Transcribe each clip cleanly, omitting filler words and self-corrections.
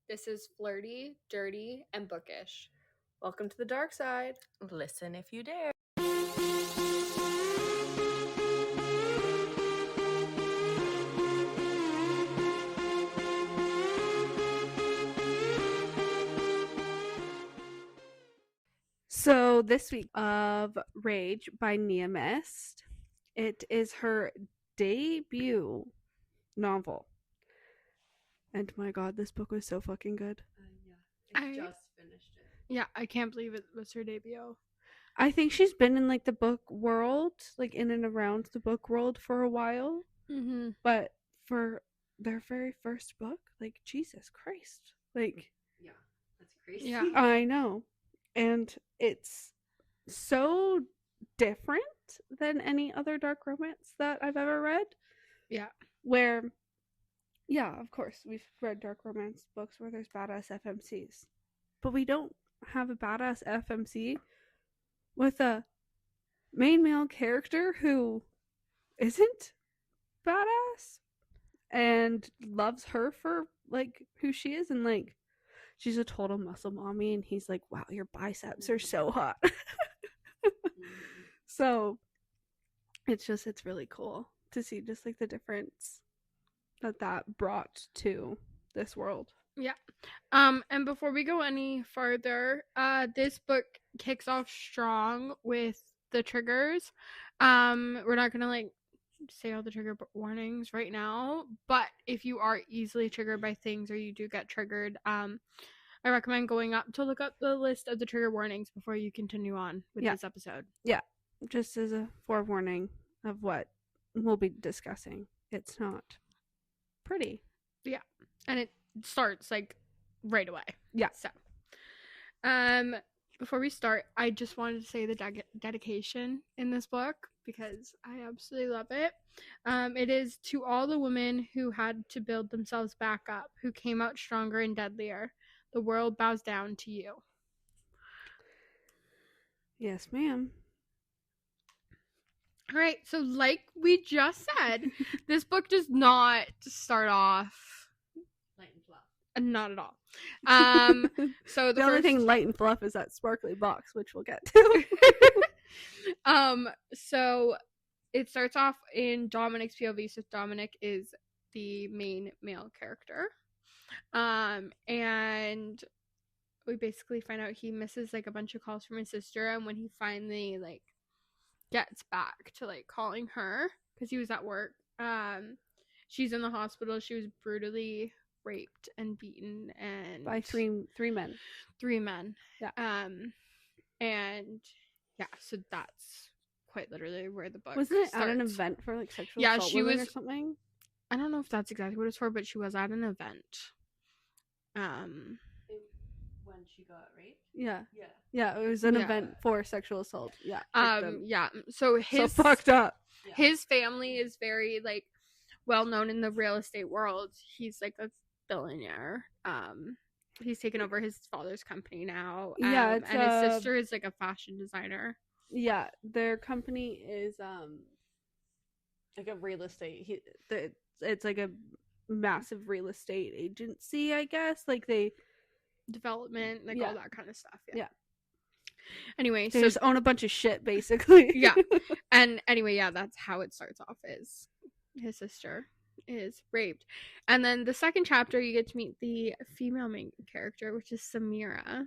This is flirty, dirty, and bookish. Welcome to the dark side. Listen if you dare. So this week of Rage by Nia Myst. It is her debut novel. And my god, this book was so fucking good. I just finished it. Yeah, I can't believe it was her debut. I think she's been in like the book world, like in and around the book world for a while. Mm-hmm. But for their very first book, like Jesus Christ. Like, Yeah, that's crazy. Yeah. I know. And it's so different than any other dark romance that I've ever read. Yeah. Where, yeah, of course, we've read dark romance books where there's badass FMCs. But we don't have a badass FMC with a main male character who isn't badass and loves her for, like, who she is, and, like, she's a total muscle mommy, and he's like, wow, your biceps are so hot. So it's really cool to see just like the difference that brought to this world. Yeah. And before we go any further, this book kicks off strong with the triggers. We're not gonna like say all the trigger warnings right now, but if you are easily triggered by things or you do get triggered, I recommend going up to look up the list of the trigger warnings before you continue on with this episode. Yeah, just as a forewarning of what we'll be discussing. It's not pretty. Yeah, and it starts like right away. Yeah. So, before we start, I just wanted to say the dedication in this book because I absolutely love it. It is to all the women who had to build themselves back up, who came out stronger and deadlier. The world bows down to you. Yes, ma'am. All right, so like we just said, this book does not start off Light and fluff. not at all. So the only thing light and fluff is that sparkly box, which we'll get to. So it starts off in Dominic's POV. So Dominic is the main male character. And we basically find out he misses like a bunch of calls from his sister, and when he finally like gets back to like calling her because he was at work, she's in the hospital. She was brutally raped and beaten and by three men. Yeah. And yeah, so that's quite literally where the book wasn't it starts. at an event for like sexual assault she was or something? I don't know if that's exactly what it's for, but she was at an event. When she got raped? Yeah. Yeah. Yeah, it was an event for sexual assault. Yeah. Yeah. So his so fucked up. His family is very like well known in the real estate world. He's like a billionaire. He's taken over his father's company now. Yeah, and his sister is like a fashion designer. Yeah, their company is like a real estate. It's like a massive real estate agency, I guess. Like they development, like all that kind of stuff. Yeah. Anyway, they just own a bunch of shit, basically. Yeah. And anyway, yeah, that's how it starts off. Is his sister is raped, and then the second chapter you get to meet the female main character, which is Samara.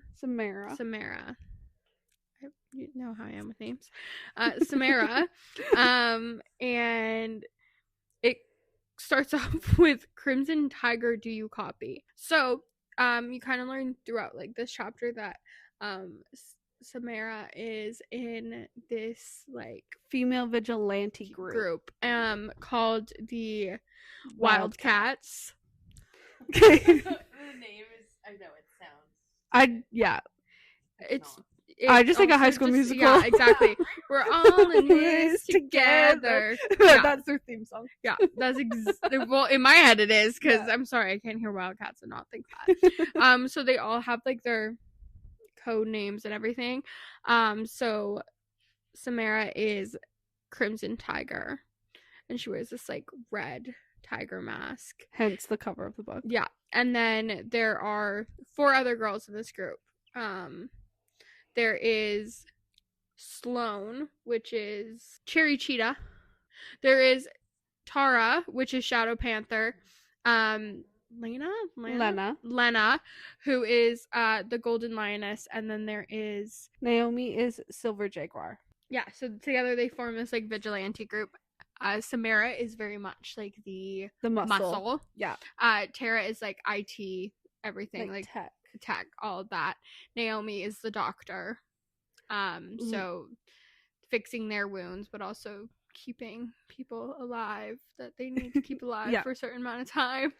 You know how I am with names. Samara. And it starts off with Crimson Tiger, do you copy? So you kind of learn throughout like this chapter that Samara is in this like female vigilante group called the Wildcats. The name is I know it sounds I just like a High School Musical. Yeah, exactly. We're all in this together. Yeah. That's their theme song. Yeah, that's well, in my head it is because I'm sorry I can't hear Wildcats and not think that. So they all have like their code names and everything. So Samara is Crimson Tiger, and she wears this like red tiger mask. Hence the cover of the book. Yeah. And then there are 4 other girls in this group. There is Sloane, which is Cherry Cheetah. There is Tara, which is Shadow Panther. Lena, who is the Golden Lioness, and then there is Naomi is Silver Jaguar. Yeah, so together they form this like vigilante group. Samara is very much like the muscle. Yeah. Tara is like IT, everything like tech, all of that. Naomi is the doctor. So fixing their wounds, but also keeping people alive that they need to keep alive for a certain amount of time.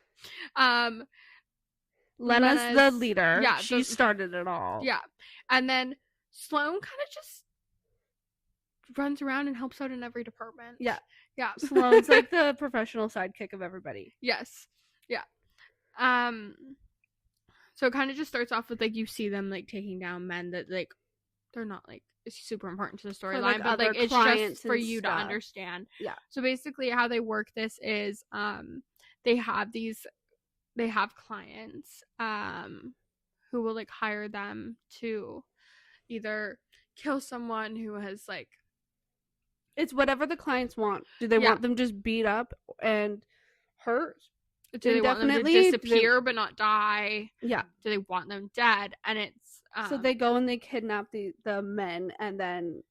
Lena's the leader. Yeah, she started it all. Yeah, and then Sloane kind of just runs around and helps out in every department. Yeah. Sloane's like the professional sidekick of everybody. Yes. Yeah. So it kind of just starts off with like you see them like taking down men that like they're not like super important to the storyline, but like it's just for you to understand. Yeah. So basically how they work this is they have clients who will like hire them to either kill someone who has like it's whatever the clients want. Do they want them just beat up and hurt? Do they want them to disappear but not die? Yeah. Do they want them dead? And it's so they go and they kidnap the men and then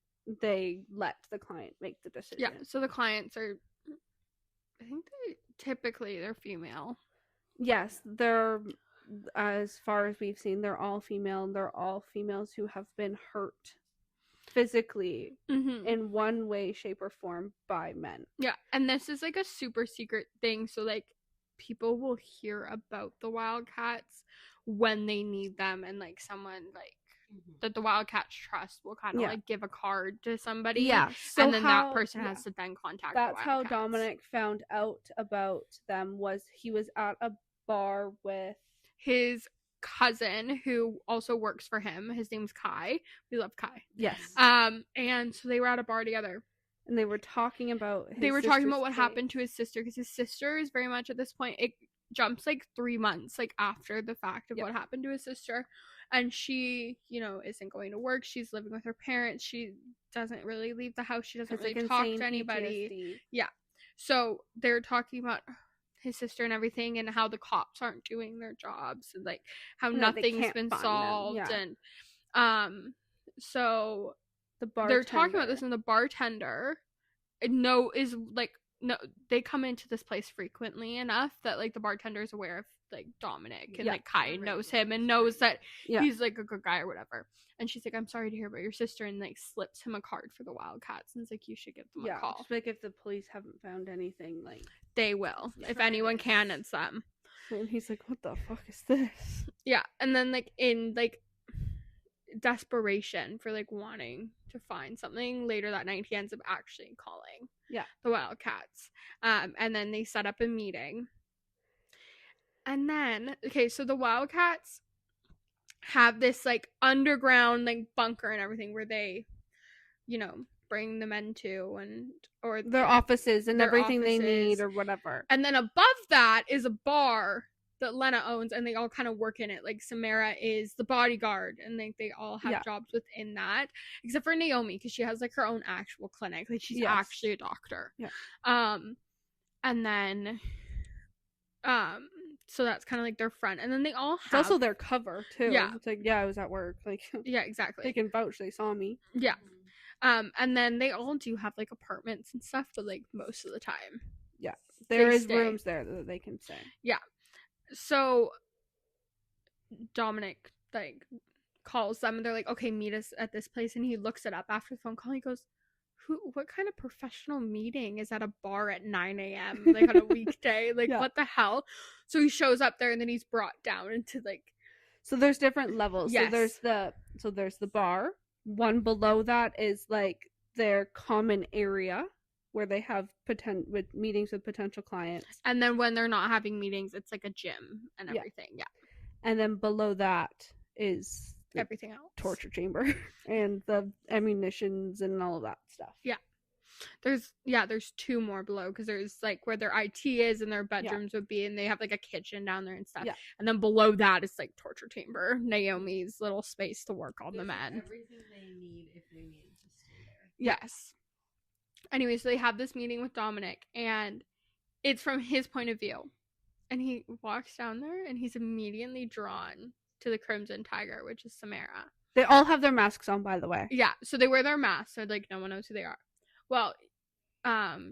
they let the client make the decision. Yeah. So the clients are, I think they're female. Yes, they're, as far as we've seen, they're all female, and they're all females who have been hurt physically in one way, shape, or form by men. Yeah, and this is like a super secret thing, so like people will hear about the Wildcats when they need them, and like someone like that the Wildcats trust will kind of like give a card to somebody. Yeah, so and then that person has to then contact that's the how Dominic found out about them. Was he was at a bar with his cousin who also works for him. His name's Kai. We love Kai. Yes. And so they were at a bar together. And they were talking about what happened to his sister, because his sister is very much at this point, it jumps like 3 months like after the fact of what happened to his sister, and she isn't going to work. She's living with her parents. She doesn't really leave the house. She doesn't really talk to anybody. Yeah. So they're talking about his sister and everything, and how the cops aren't doing their jobs, and like how nothing's been solved. And so they're talking about this, and the bartender they come into this place frequently enough that like the bartender is aware of like Dominic, and like Kai knows him and knows that he's like a good guy or whatever. And she's like, I'm sorry to hear about your sister, and like slips him a card for the Wildcats, and it's like, you should give them a call. Just like if the police haven't found anything, like they will. If anyone can, it's them. And he's like, what the fuck is this? Yeah. And then like in like desperation for like wanting to find something, later that night he ends up actually calling the Wildcats. And then they set up a meeting. And then so the Wildcats have this like underground like bunker and everything where they bring the men to, or their offices and everything they need or whatever. And then above that is a bar that Lena owns, and they all kind of work in it. Like Samara is the bodyguard, and they all have jobs within that, except for Naomi, because she has like her own actual clinic. Like she's actually a doctor. And then so that's kind of like their front, and then they all have. It's also their cover too. Yeah, it's like I was at work. Like exactly. They can vouch they saw me. Yeah. And then they all do have like apartments and stuff, but like most of the time, there is rooms there that they can stay. Yeah. So Dominic like calls them, and they're like, okay, meet us at this place. And he looks it up after the phone call. He goes, what kind of professional meeting is at a bar at 9 a.m. like on a weekday? Like what the hell? So he shows up there, and then he's brought down into like, so there's different levels. Yes. So there's the bar. One below that is like their common area where they have with meetings with potential clients. And then when they're not having meetings, it's like a gym and everything. Yeah. And then below that is everything else. Torture chamber and the ammunitions and all of that stuff. Yeah. There's 2 more below because there's like where their IT is and their bedrooms would be, and they have like a kitchen down there and stuff. Yeah. And then below that is like torture chamber, Naomi's little space to work on the This is men. everything they need if they need to stay there. Yes. Anyway, so they have this meeting with Dominic, and it's from his point of view. And he walks down there, and he's immediately drawn to the Crimson Tiger, which is Samara. They all have their masks on, by the way. Yeah, so they wear their masks, so like no one knows who they are. Well,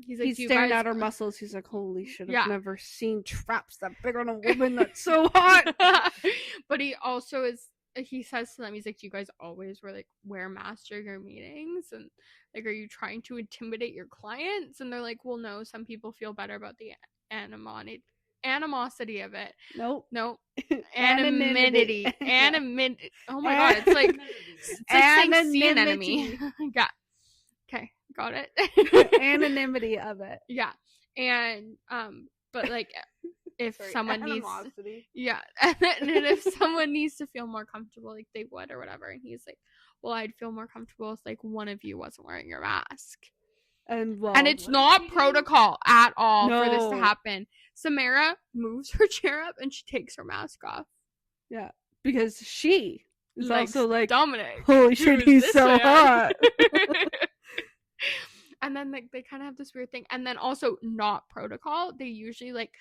he's like, he's staring at her muscles. He's like, holy shit, I've never seen traps that big on a woman that's so hot. But he also he says to them, he's like, do you guys always wear masks during your meetings? And like, are you trying to intimidate your clients? And they're like, well, no, some people feel better about the animosity of it. Nope. Anonymity. Oh my god, it's like saying sea anemone. Yeah. Okay, got it. Anonymity of it. Yeah. And but like if someone animosity. needs and if someone needs to feel more comfortable, like they would or whatever. And he's like, well, I'd feel more comfortable if like one of you wasn't wearing your mask. And it's not protocol at all for this to happen. Samara moves her chair up and she takes her mask off. Yeah, because she is also like, Dominic. Holy shit, he's so hot. And then like they kind of have this weird thing. And then also not protocol. They usually like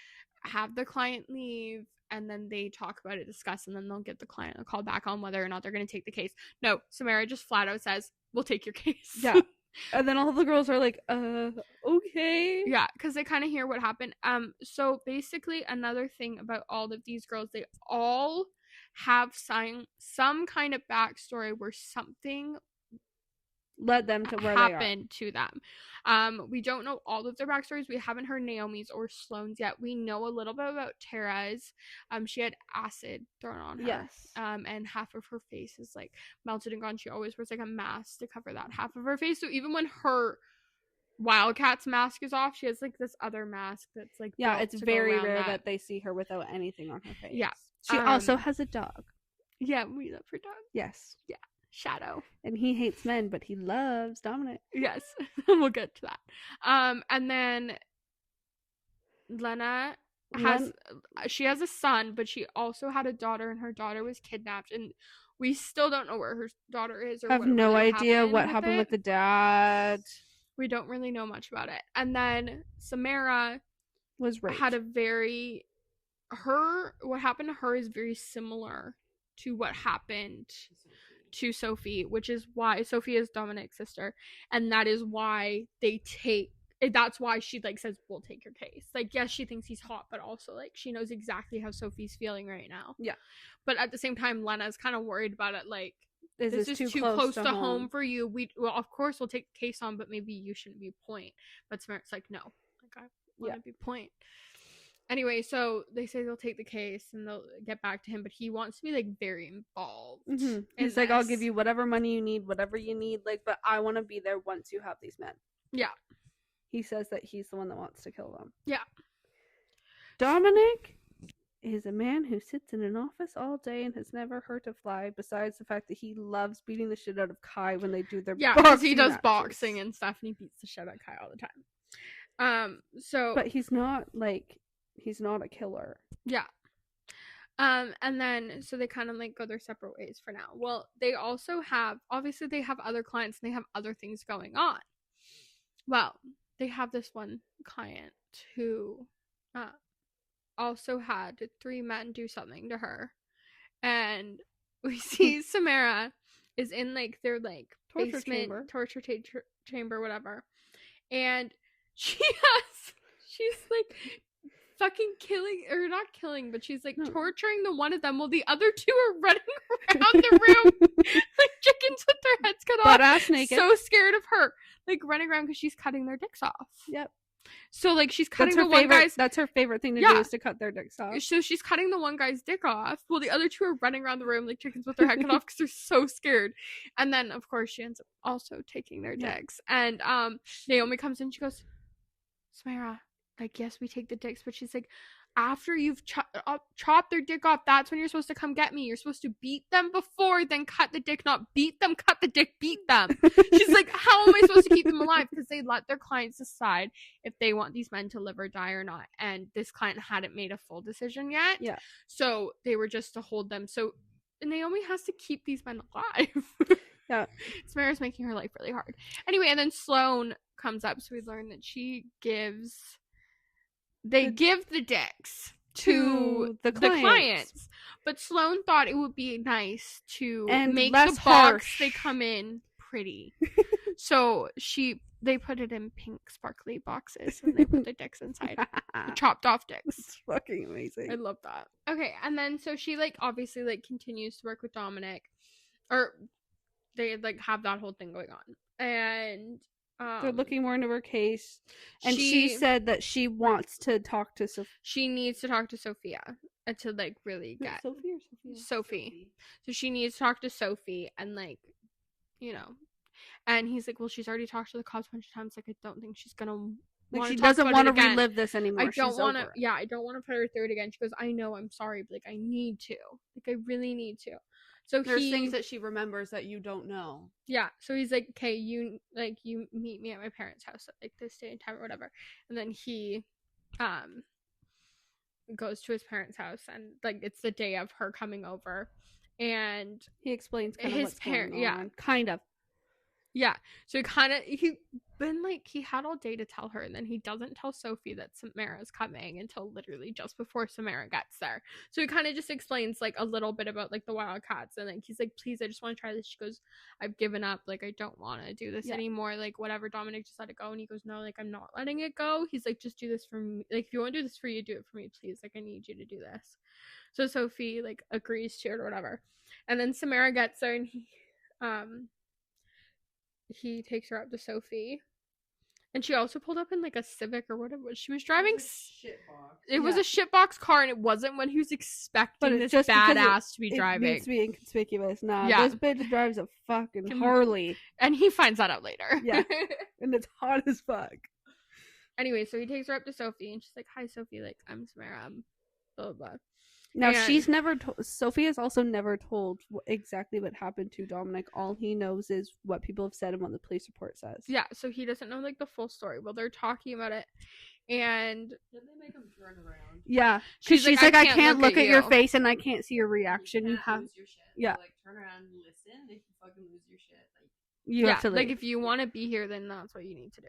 have the client leave and then they talk about it, discuss, and then they'll get the client a call back on whether or not they're going to take the case. No, Samara just flat out says, we'll take your case. Yeah. And then all the girls are like, okay. Yeah, because they kind of hear what happened. So basically another thing about all of these girls, they all have some kind of backstory where something led them to where happened to them. We don't know all of their backstories. We haven't heard Naomi's or Sloane's yet. We know a little bit about Tara's. She had acid thrown on her. Yes. And half of her face is like melted and gone. She always wears like a mask to cover that half of her face. So even when her Wildcat's mask is off, she has like this other mask that's like it's very rare that they see her without anything on her face. Yeah. She also has a dog. Yeah, we love her dog. Yes. Yeah. Shadow. And he hates men, but he loves Dominic. Yes. We'll get to that. And then Lena she has a son, but she also had a daughter, and her daughter was kidnapped, and we still don't know where her daughter is or I have no idea what happened with the dad. We don't really know much about it. And then Samara was raped. Had what happened to her is very similar to what happened to Sophie, which is why Sophie is Dominic's sister, and that is why that's why she like says we'll take your case. Like, yes, she thinks he's hot, but also like she knows exactly how Sophie's feeling right now. Yeah. But at the same time, Lena's kind of worried about it, like, this is too close to home for you. Well, of course we'll take the case on, but maybe you shouldn't be point. But Samara's like, no, like I want to be point. Anyway, so they say they'll take the case and they'll get back to him, but he wants to be like very involved. Mm-hmm. He's like, I'll give you whatever money you need, whatever you need, like, but I want to be there once you have these men. Yeah. He says that he's the one that wants to kill them. Yeah. Dominic is a man who sits in an office all day and has never hurt a fly, besides the fact that he loves beating the shit out of Kai when they do their because he does boxing and stuff, and he beats the shit out of Kai all the time. But he's not a killer. Yeah. And then so they kind of like go their separate ways for now. Well, they also have other clients and they have other things going on. Well, they have this one client who also had 3 men do something to her, and we see Samara is in like their like torture chamber, whatever, and she's like fucking killing, or not killing, but she's like torturing the one of them while the other 2 are running around the room like chickens with their heads cut off, butt-ass naked, so scared of her, like running around because she's cutting their dicks off. Yep. So like she's cutting that's her favorite thing to do, is to cut their dicks off. So she's cutting the one guy's dick off while the other 2 are running around the room like chickens with their head cut off because they're so scared. And then of course she ends up also taking their dicks. And Naomi comes in, she goes, Samara, like, yes, we take the dicks, but she's like, after you've chopped their dick off, that's when you're supposed to come get me. You're supposed to beat them before, then cut the dick, not beat them, cut the dick, beat them. She's like, how am I supposed to keep them alive? Because they let their clients decide if they want these men to live or die or not. And this client hadn't made a full decision yet. Yeah. So they were just to hold them. So Naomi has to keep these men alive. Yeah. Samara's making her life really hard. Anyway, and then Sloane comes up, so we learn that they give the dicks to the clients. But Sloane thought it would be nice to make the box they come in pretty. So they put it in pink sparkly boxes and they put the dicks inside. The chopped off dicks. It's fucking amazing. I love that. Okay, and then so she obviously continues to work with Dominic, or they have that whole thing going on, and they're looking more into her case, and she said that she wants to talk to Sophia. She needs to talk to Sophia to really get Sophie or Sophia? Sophie. So she needs to talk to Sophie and and he's like, well, she's already talked to the cops a bunch of times. I don't think she's gonna. She doesn't want to relive this anymore. I don't want to. Yeah, I don't want to put her through it again. She goes, I know, I'm sorry, but I need to. I really need to. So there's things that she remembers that you don't know. Yeah. So he's like, okay, you meet me at my parents' house at this day and time or whatever. And then he goes to his parents' house, and it's the day of her coming over, and he explains kind of what's going on. Yeah, kind of. Yeah. So he had all day to tell her, and then he doesn't tell Sophie that Samara's coming until literally just before Samara gets there. So he kind of just explains a little bit about the Wildcats, and he's like, please, I just want to try this. She goes, I've given up, I don't want to do this anymore, whatever, Dominic, just let it go. And he goes, no, I'm not letting it go. He's like, just do this for me, if you want to do this for you, do it for me, please, I need you to do this. So Sophie agrees to it or whatever, and then Samara gets there, and he takes her up to Sophie, and she also pulled up in a Civic or whatever she was driving. It was a shitbox car, and it wasn't what he was expecting this badass to be driving. It needs to be inconspicuous. This bitch drives a fucking Harley, and he finds that out later. Yeah, and it's hot as fuck. Anyway, so he takes her up to Sophie, and she's like, "Hi, Sophie. I'm Samara. I'm blah blah." Now, Sophie has also never told exactly what happened to Dominic. All he knows is what people have said and what the police report says. Yeah, so he doesn't know the full story. Well, they're talking about it, and did they make him turn around? Yeah, because she's like, I can't look at your face and I can't see your reaction. You have lose your shit. Yeah, turn around and listen. If you fucking lose your shit, you have to leave. If you want to be here, then that's what you need to do.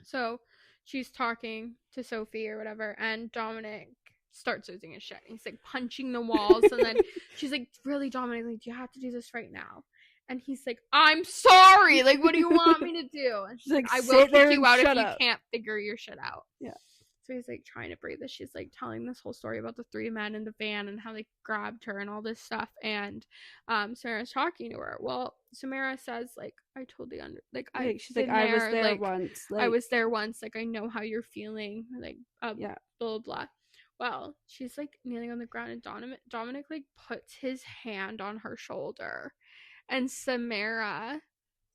So she's talking to Sophie or whatever, and Dominic starts losing his shit. He's punching the walls, and then she's like, really, Dominic, do you have to do this right now? And he's like, I'm sorry, what do you want me to do? And she's like, I will kick you out if you can't figure your shit out. Yeah. So he's trying to breathe this. She's telling this whole story about the three men in the van and how they grabbed her and all this stuff, and Samara's talking to her. Well, Samara says I totally she's like, I was there once. I was there once. I know how you're feeling. Blah blah blah. Well, she's kneeling on the ground, and Dominic puts his hand on her shoulder, and Samara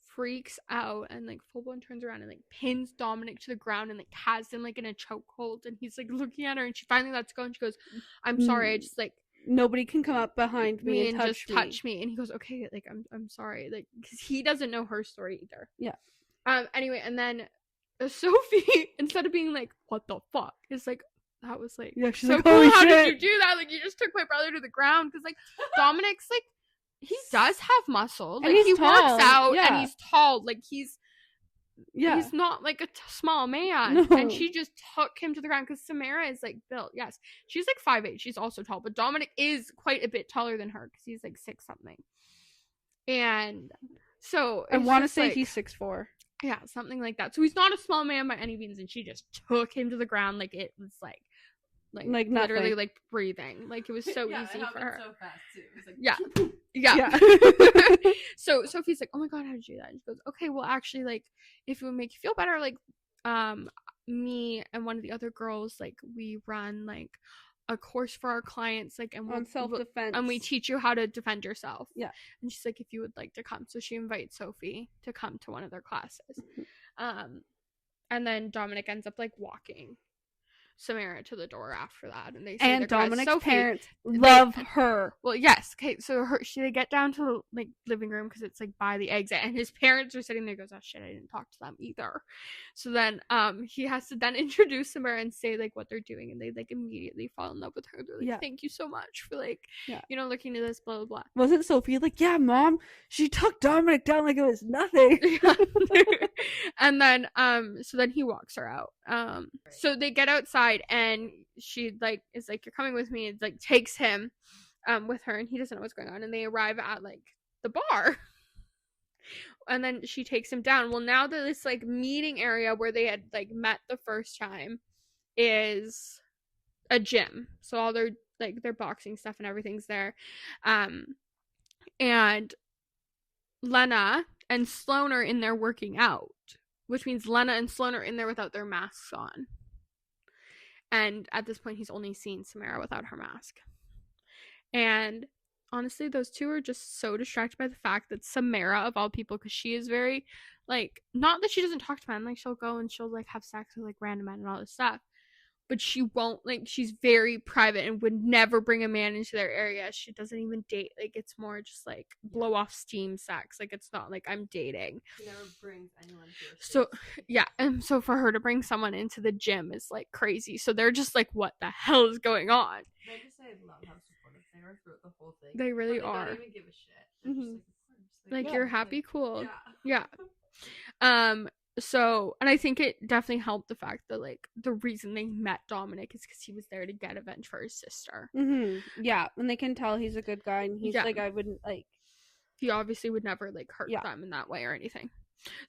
freaks out and full blown turns around and pins Dominic to the ground and has him in a chokehold, and he's looking at her, and she finally lets go, and she goes, I'm sorry, I just nobody can come up behind me and touch me. And he goes, okay, I'm sorry, because he doesn't know her story either. Yeah. Anyway, and then Sophie, instead of being what the fuck, is that was she's so cool. How did you do that? You just took my brother to the ground, because Dominic's he does have muscle, and he works out, and he's tall, he's not a small man. No. And she just took him to the ground, because Samara is built, yes, she's 5'8", she's also tall, but Dominic is quite a bit taller than her, because he's 6 something, and so I want to say he's 6'4". Yeah, something like that. So he's not a small man by any means, and she just took him to the ground it was literally breathing. It was so easy for her. So fast too. It was yeah. So Sophie's oh my god, how did you do that? And she goes, okay, well, actually, if it would make you feel better, me and one of the other girls, we run a course for our clients, and on self-defense, and we teach you how to defend yourself. Yeah. And she's if you would like to come, so she invites Sophie to come to one of their classes. And then Dominic ends up walking. Samara to the door after that, and they say And Dominic's Sophie, parents love her. Well, yes. Okay, so they get down to the like living room because it's like by the exit, and his parents are sitting there. Goes, oh shit, I didn't talk to them either. So then, he has to then introduce Samara and say like what they're doing, and they like immediately fall in love with her. They're like, thank you so much for like, looking into this, blah blah blah. Wasn't Sophie like, yeah, mom, she took Dominic down like it was nothing. And then, so then he walks her out. So they get outside, and she like is like, you're coming with me. It like takes him with her, and he doesn't know what's going on, and they arrive at like the bar, and then she takes him down. Well, now that this like meeting area where they had like met the first time is a gym, so all their boxing stuff and everything's there, and Lena and Sloane are in there working out, which means Lena and Sloane are in there without their masks on. And at this point, he's only seen Samara without her mask. And honestly, those two are just so distracted by the fact that Samara, of all people, because she is very, like, not that she doesn't talk to men, like, she'll go and she'll, like, have sex with, like, random men and all this stuff. But she won't, like, she's very private and would never bring a man into their area. She doesn't even date. Like, it's more just, like, blow off steam sex. Like, it's not like I'm dating. She never brings anyone to her. So, yeah. And so for her to bring someone into the gym is, like, crazy. So they're just like, what the hell is going on? I just say I love how supportive they are throughout the whole thing. They really are. They don't even give a shit. They're just like, you're happy, cool. Yeah. So, and I think it definitely helped the fact that, like, the reason they met Dominic is because he was there to get revenge for his sister. Yeah, and they can tell he's a good guy, and he's like, I wouldn't, like... He obviously would never, like, hurt them in that way or anything.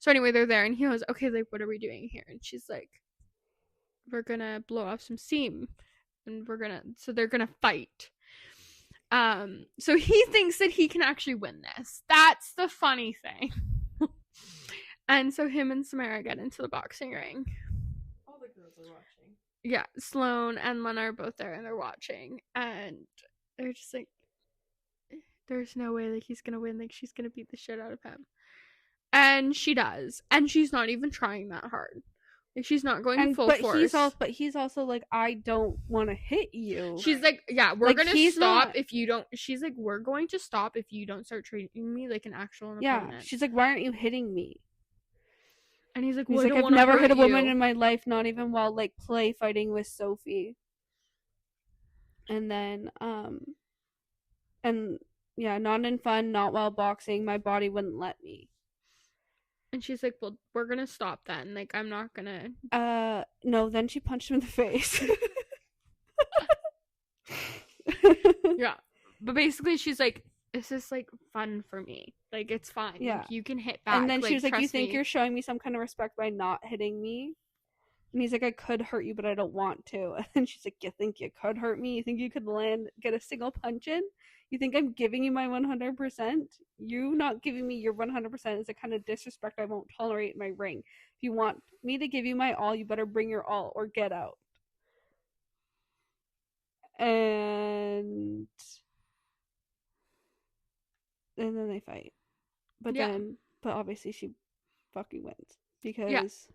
So anyway, they're there, and he goes, okay, like, what are we doing here? And she's like, we're gonna blow off some steam, and so they're gonna fight. So he thinks that he can actually win this. That's the funny thing. And so him and Samara get into the boxing ring. All the girls are watching. Yeah, Sloane and Lena are both there, and they're watching. And they're just like, there's no way that he's gonna win. Like, she's gonna beat the shit out of him. And she does. And she's not even trying that hard. Like, she's not going full force. But he's also like, I don't want to hit you. She's like, yeah, we're gonna stop if you don't. She's like, we're going to stop if you don't start treating me like an actual opponent. Yeah, she's like, why aren't you hitting me? And he's like, well, I've never hit a woman in my life, not even while, like, play fighting with Sophie. And then, and, yeah, not in fun, not while boxing, my body wouldn't let me. And she's like, well, we're gonna stop then. Like, I'm not gonna... No, then she punched him in the face. Yeah. But basically, she's like, this is, like, fun for me. Like, it's fine. Yeah. Like, you can hit back. And then she was like, you think you're showing me some kind of respect by not hitting me? And he's like, I could hurt you, but I don't want to. And then she's like, you think you could hurt me? You think you could get a single punch in? You think I'm giving you my 100%? You not giving me your 100% is a kind of disrespect I won't tolerate in my ring. If you want me to give you my all, you better bring your all or get out. And then they fight. But obviously she fucking wins. Because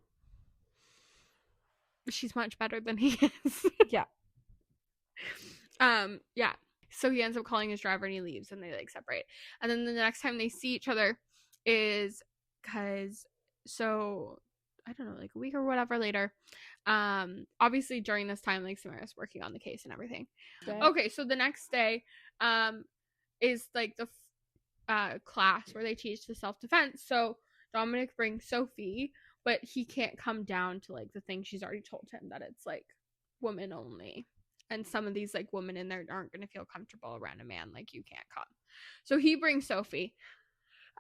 she's much better than he is. Yeah. Yeah. So he ends up calling his driver and he leaves and they, like, separate. And then the next time they see each other is so I don't know, like a week or whatever later. Obviously during this time, like, Samara's working on the case and everything. Okay, so the next day is like the class where they teach the self-defense. So Dominic brings Sophie, but he can't come down to, like, the thing she's already told him, that it's, like, women only. And some of these, like, women in there aren't going to feel comfortable around a man. Like, you can't come. So he brings Sophie.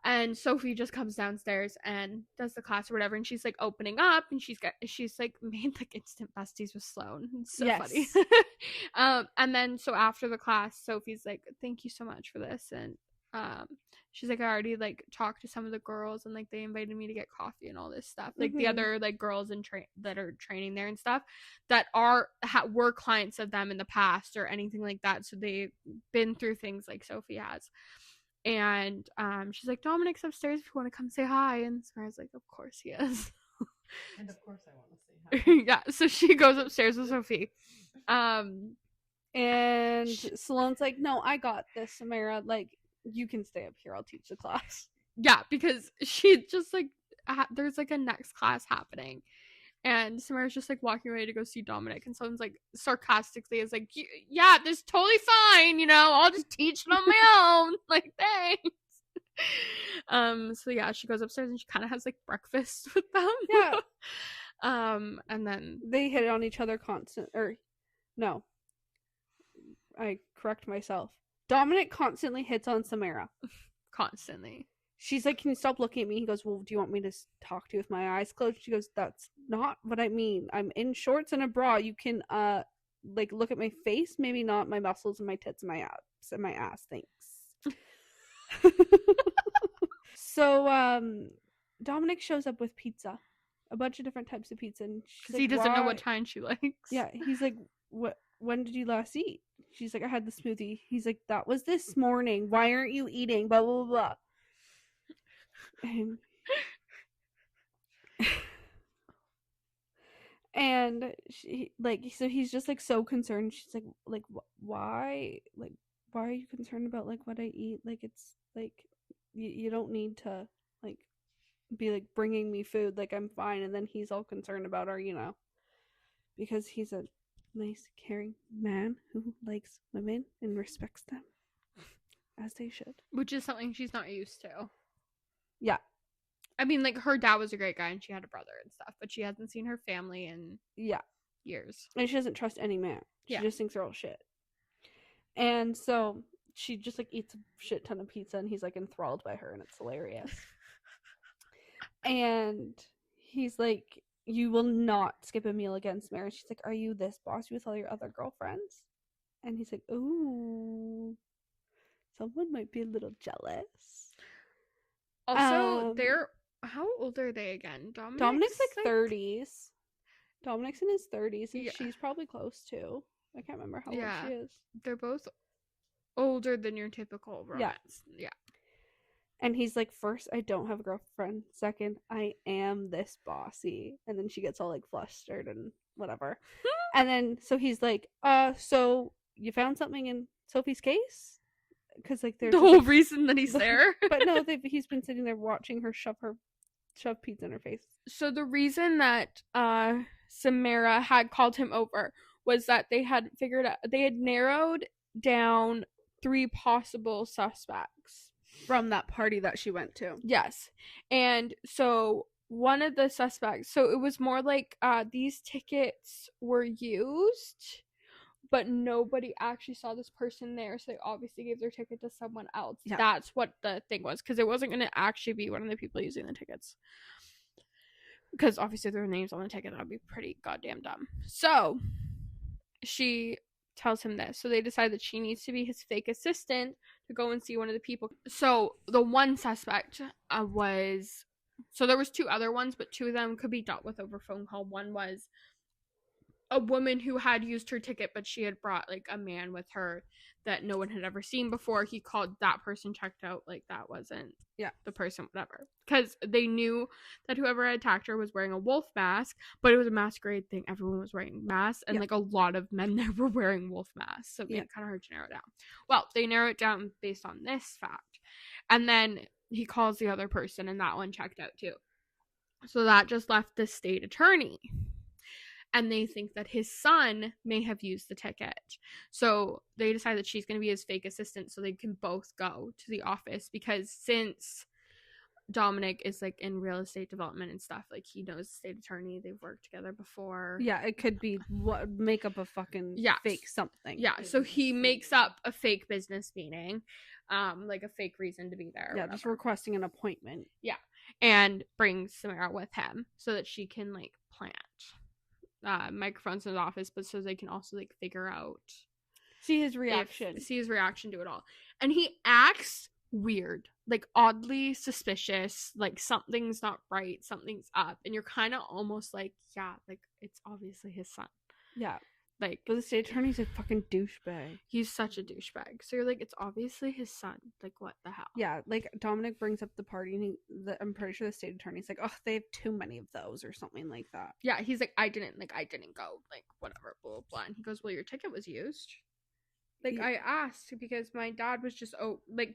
And Sophie just comes downstairs and does the class or whatever. And she's, like, opening up. And she's like, made, like, instant besties with Sloane. It's so funny. And then, so after the class, Sophie's like, thank you so much for this. And she's like, I already, like, talked to some of the girls. And, like, they invited me to get coffee and all this stuff. Like, the other, like, girls that are training there and stuff that were clients of them in the past or anything like that. So they've been through things like Sophie has. And she's like, Dominic's upstairs if you want to come say hi. And Samara's like, of course he is. And of course I want to say Yeah, so she goes upstairs with Sophie. And Salone's like, no, I got this, Samara. Like, you can stay up here. I'll teach the class. Yeah, because she just like there's like a next class happening, and Samara's just like walking away to go see Dominic, and someone's like sarcastically is like, yeah, this is totally fine, I'll just teach it on my own. Like, thanks. So yeah, she goes upstairs and she kind of has like breakfast with them. Yeah. And then they hit on each other no. I correct myself. Dominic constantly hits on Samara. Constantly. She's like, can you stop looking at me? He goes, well, do you want me to talk to you with my eyes closed? She goes, that's not what I mean. I'm in shorts and a bra. You can, like, look at my face. Maybe not my muscles and my tits and my abs and my ass. Thanks. So, Dominic shows up with pizza. A bunch of different types of pizza. Because like, he doesn't know what kind she likes. Yeah, he's like, when did you last eat? She's like, I had the smoothie. He's like, that was this morning. Why aren't you eating? Blah, blah, blah, blah. And she, like, so he's just like so concerned. She's like, why? Like, why are you concerned about like what I eat? Like, it's like, you don't need to like be like bringing me food. Like, I'm fine. And then he's all concerned about her, because he's a nice, caring man who likes women and respects them as they should. Which is something she's not used to. Yeah. I mean, like, her dad was a great guy and she had a brother and stuff, but she hasn't seen her family in years. And she doesn't trust any man. She just thinks they're all shit. And so she just like eats a shit ton of pizza and he's like enthralled by her and it's hilarious. And he's like, you will not skip a meal again, Samara. She's like, are you this bossy with all your other girlfriends? And he's like, ooh, someone might be a little jealous. Also, how old are they again? Dominic's like 30s. Dominic's in his 30s, and she's probably close to. I can't remember how old she is. They're both older than your typical romance. Yeah. And he's like, first, I don't have a girlfriend. Second, I am this bossy. And then she gets all like flustered and whatever. And then, so he's like, so you found something in Sophie's case? Because like there's the whole reason that he's there. But no, he's been sitting there watching her shove pizza in her face. So the reason that Samara had called him over was that they had narrowed down 3 possible suspects from that party that she went to. Yes. And so one of the suspects, so it was more like these tickets were used, but nobody actually saw this person there, so they obviously gave their ticket to someone else. Yeah. That's what the thing was, because it wasn't going to actually be one of the people using the tickets. Because obviously there were names on the ticket, that would be pretty goddamn dumb. So she tells him this. So they decide that she needs to be his fake assistant to go and see one of the people. So the one suspect was... So there was 2 other ones, but 2 of them could be dealt with over phone call. One was a woman who had used her ticket, but she had brought like a man with her that no one had ever seen before. He called that person, checked out, like that wasn't the person, whatever, because they knew that whoever had attacked her was wearing a wolf mask, but it was a masquerade thing. Everyone was wearing masks, and like a lot of men there were wearing wolf masks, so it made it kind of hard to narrow it down. Well, they narrow it down based on this fact, and then he calls the other person, and that one checked out too. So that just left the state attorney. And they think that his son may have used the ticket. So they decide that she's going to be his fake assistant so they can both go to the office, because since Dominic is like in real estate development and stuff, like he knows the state attorney, they've worked together before. Yeah, it could be make up a fucking fake something. Yeah, so he makes up a fake business meeting, like a fake reason to be there. Yeah, just requesting an appointment. Yeah, and brings Samara with him so that she can like plant microphones in his office, but so they can also like figure out, see his reaction to it all. And he acts weird, like oddly suspicious, like something's not right, something's up, and you're kind of almost like, yeah, like it's obviously his son. Yeah. Like, But the state attorney's a fucking douchebag. he's such a douchebag. So you're like, it's obviously his son. Like, what the hell? Yeah, like Dominic brings up the party, and I'm pretty sure the state attorney's like, oh, they have too many of those or something like that. Yeah, he's like, I didn't go, like, whatever, blah, blah, blah. And he goes, well, your ticket was used. Like, Yeah. I asked because my dad was just,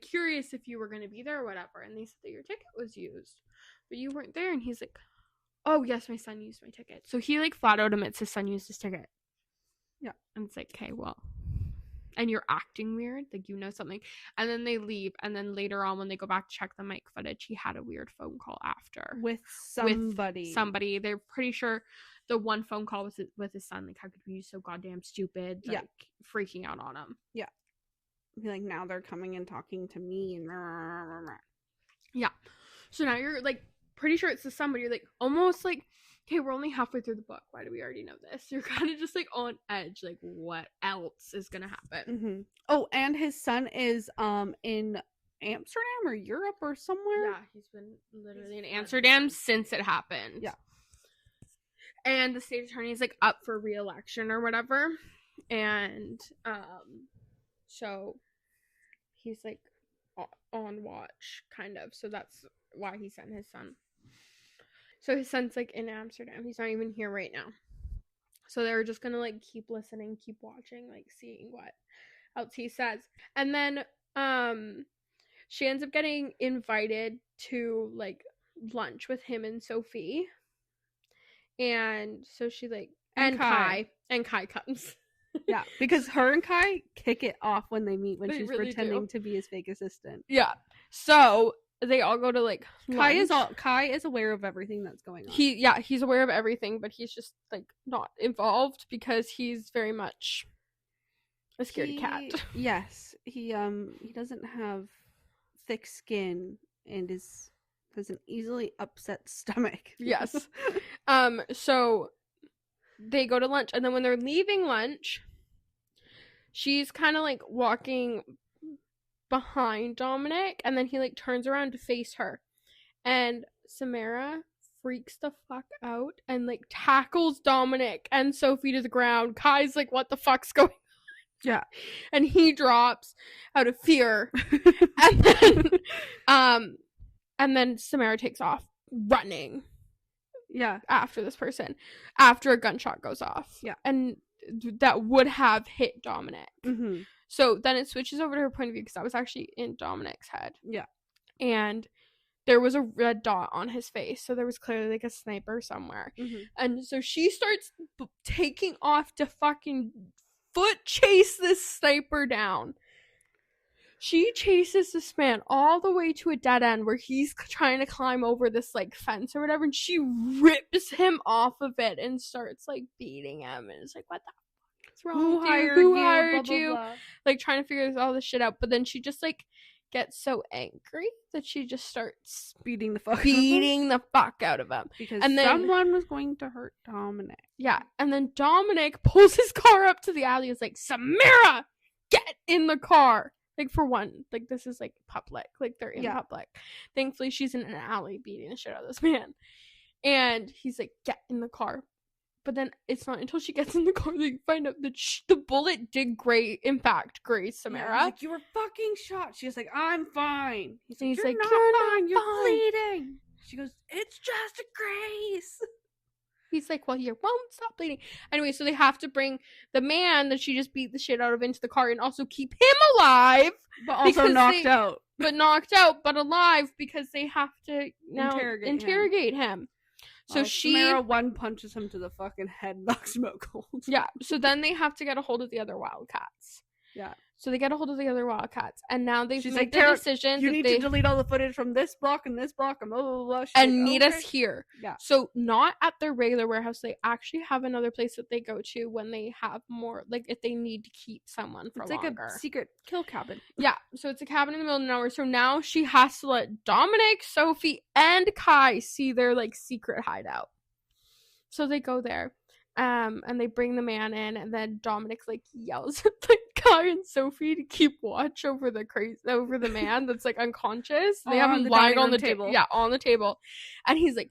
curious if you were going to be there or whatever. And they said that your ticket was used, but you weren't there. And he's like, oh, yes, my son used my ticket. So he, like, flat out admits his son used his ticket. Yeah. And it's like, okay, well, and you're acting weird, like, you know something. And then they leave, and then later on when they go back to check the mic footage, he had a weird phone call after With somebody. They're pretty sure the one phone call was with his son. Like, how could you be so goddamn stupid? Like, freaking out on him. Yeah. Like, now they're coming and talking to me and yeah. So now you're like pretty sure it's the son, but you're like almost like, okay, we're only halfway through the book. Why do we already know this? You're kind of just like on edge, like what else is gonna happen? Mm-hmm. Oh, and his son is in Amsterdam or Europe or somewhere. Yeah, he's been literally in Amsterdam since it happened. Yeah. And the state attorney is like up for re-election or whatever, and so he's like on watch, kind of. So that's why he sent his son. So his son's like in Amsterdam. He's not even here right now. So they were just gonna like keep listening, keep watching, like seeing what else he says. And then she ends up getting invited to like lunch with him and Sophie. And so she like and Kai comes. Yeah, because her and Kai kick it off when they meet, when They she's really pretending do. to be his fake assistant. Yeah. So they all go to like lunch. Kai is aware of everything that's going on. He's aware of everything, but he's just like not involved because he's very much a scaredy cat. Yes. He doesn't have thick skin and has an easily upset stomach. Yes. So they go to lunch, and then when they're leaving lunch, she's kind of like walking behind Dominic, and then he like turns around to face her, and Samara freaks the fuck out and like tackles Dominic and Sophie to the ground. Kai's like, what the fuck's going on? Yeah. And he drops out of fear. And then Samara takes off running. Yeah. After this person, after a gunshot goes off. Yeah. And that would have hit Dominic. Mm-hmm. So then it switches over to her point of view, because that was actually in Dominic's head. Yeah. And there was a red dot on his face, so there was clearly like a sniper somewhere. Mm-hmm. And so she starts taking off to fucking foot chase this sniper down. She chases this man all the way to a dead end where he's trying to climb over this like fence or whatever, and she rips him off of it and starts like beating him, and it's like, what the fuck is wrong with you? Who hired you? Blah, blah, blah. Like trying to figure all this shit out, but then she just like gets so angry that she just starts beating the fuck out of him because and then someone was going to hurt Dominic. Yeah, and then Dominic pulls his car up to the alley and is like, Samara, get in the car. Like, for one, like, this is, like, public. Like, they're in public. Thankfully, she's in an alley beating the shit out of this man. And he's like, get in the car. But then it's not until she gets in the car that you find out that the bullet did graze Samara. Yeah, he's like, you were fucking shot. She's like, I'm fine. He's like, you're fine. not You're fine. bleeding. She goes, it's just a graze. He's like, well, you won't stop bleeding. Anyway, so they have to bring the man that she just beat the shit out of into the car and also keep him alive. But also knocked out. But knocked out, but alive, because they have to now interrogate him. So Samara one punches him to the fucking head, knocks him out cold. Yeah, so then they have to get a hold of the other Wildcats. Yeah. So they get a hold of the other Wildcats, and now they've made like, the decision you need to delete all the footage from this block and this block and blah, blah, blah. And like, meet us here. Yeah. So not at their regular warehouse. They actually have another place that they go to when they have more, like, if they need to keep someone for longer. It's like a secret kill cabin. Yeah, so it's a cabin in the middle of nowhere. So now she has to let Dominic, Sophie, and Kai see their, like, secret hideout. So they go there. And they bring the man in, and then Dominic like yells at like Kai and Sophie to keep watch over the man that's like unconscious. They have him lying on the table. Yeah, on the table. And he's like,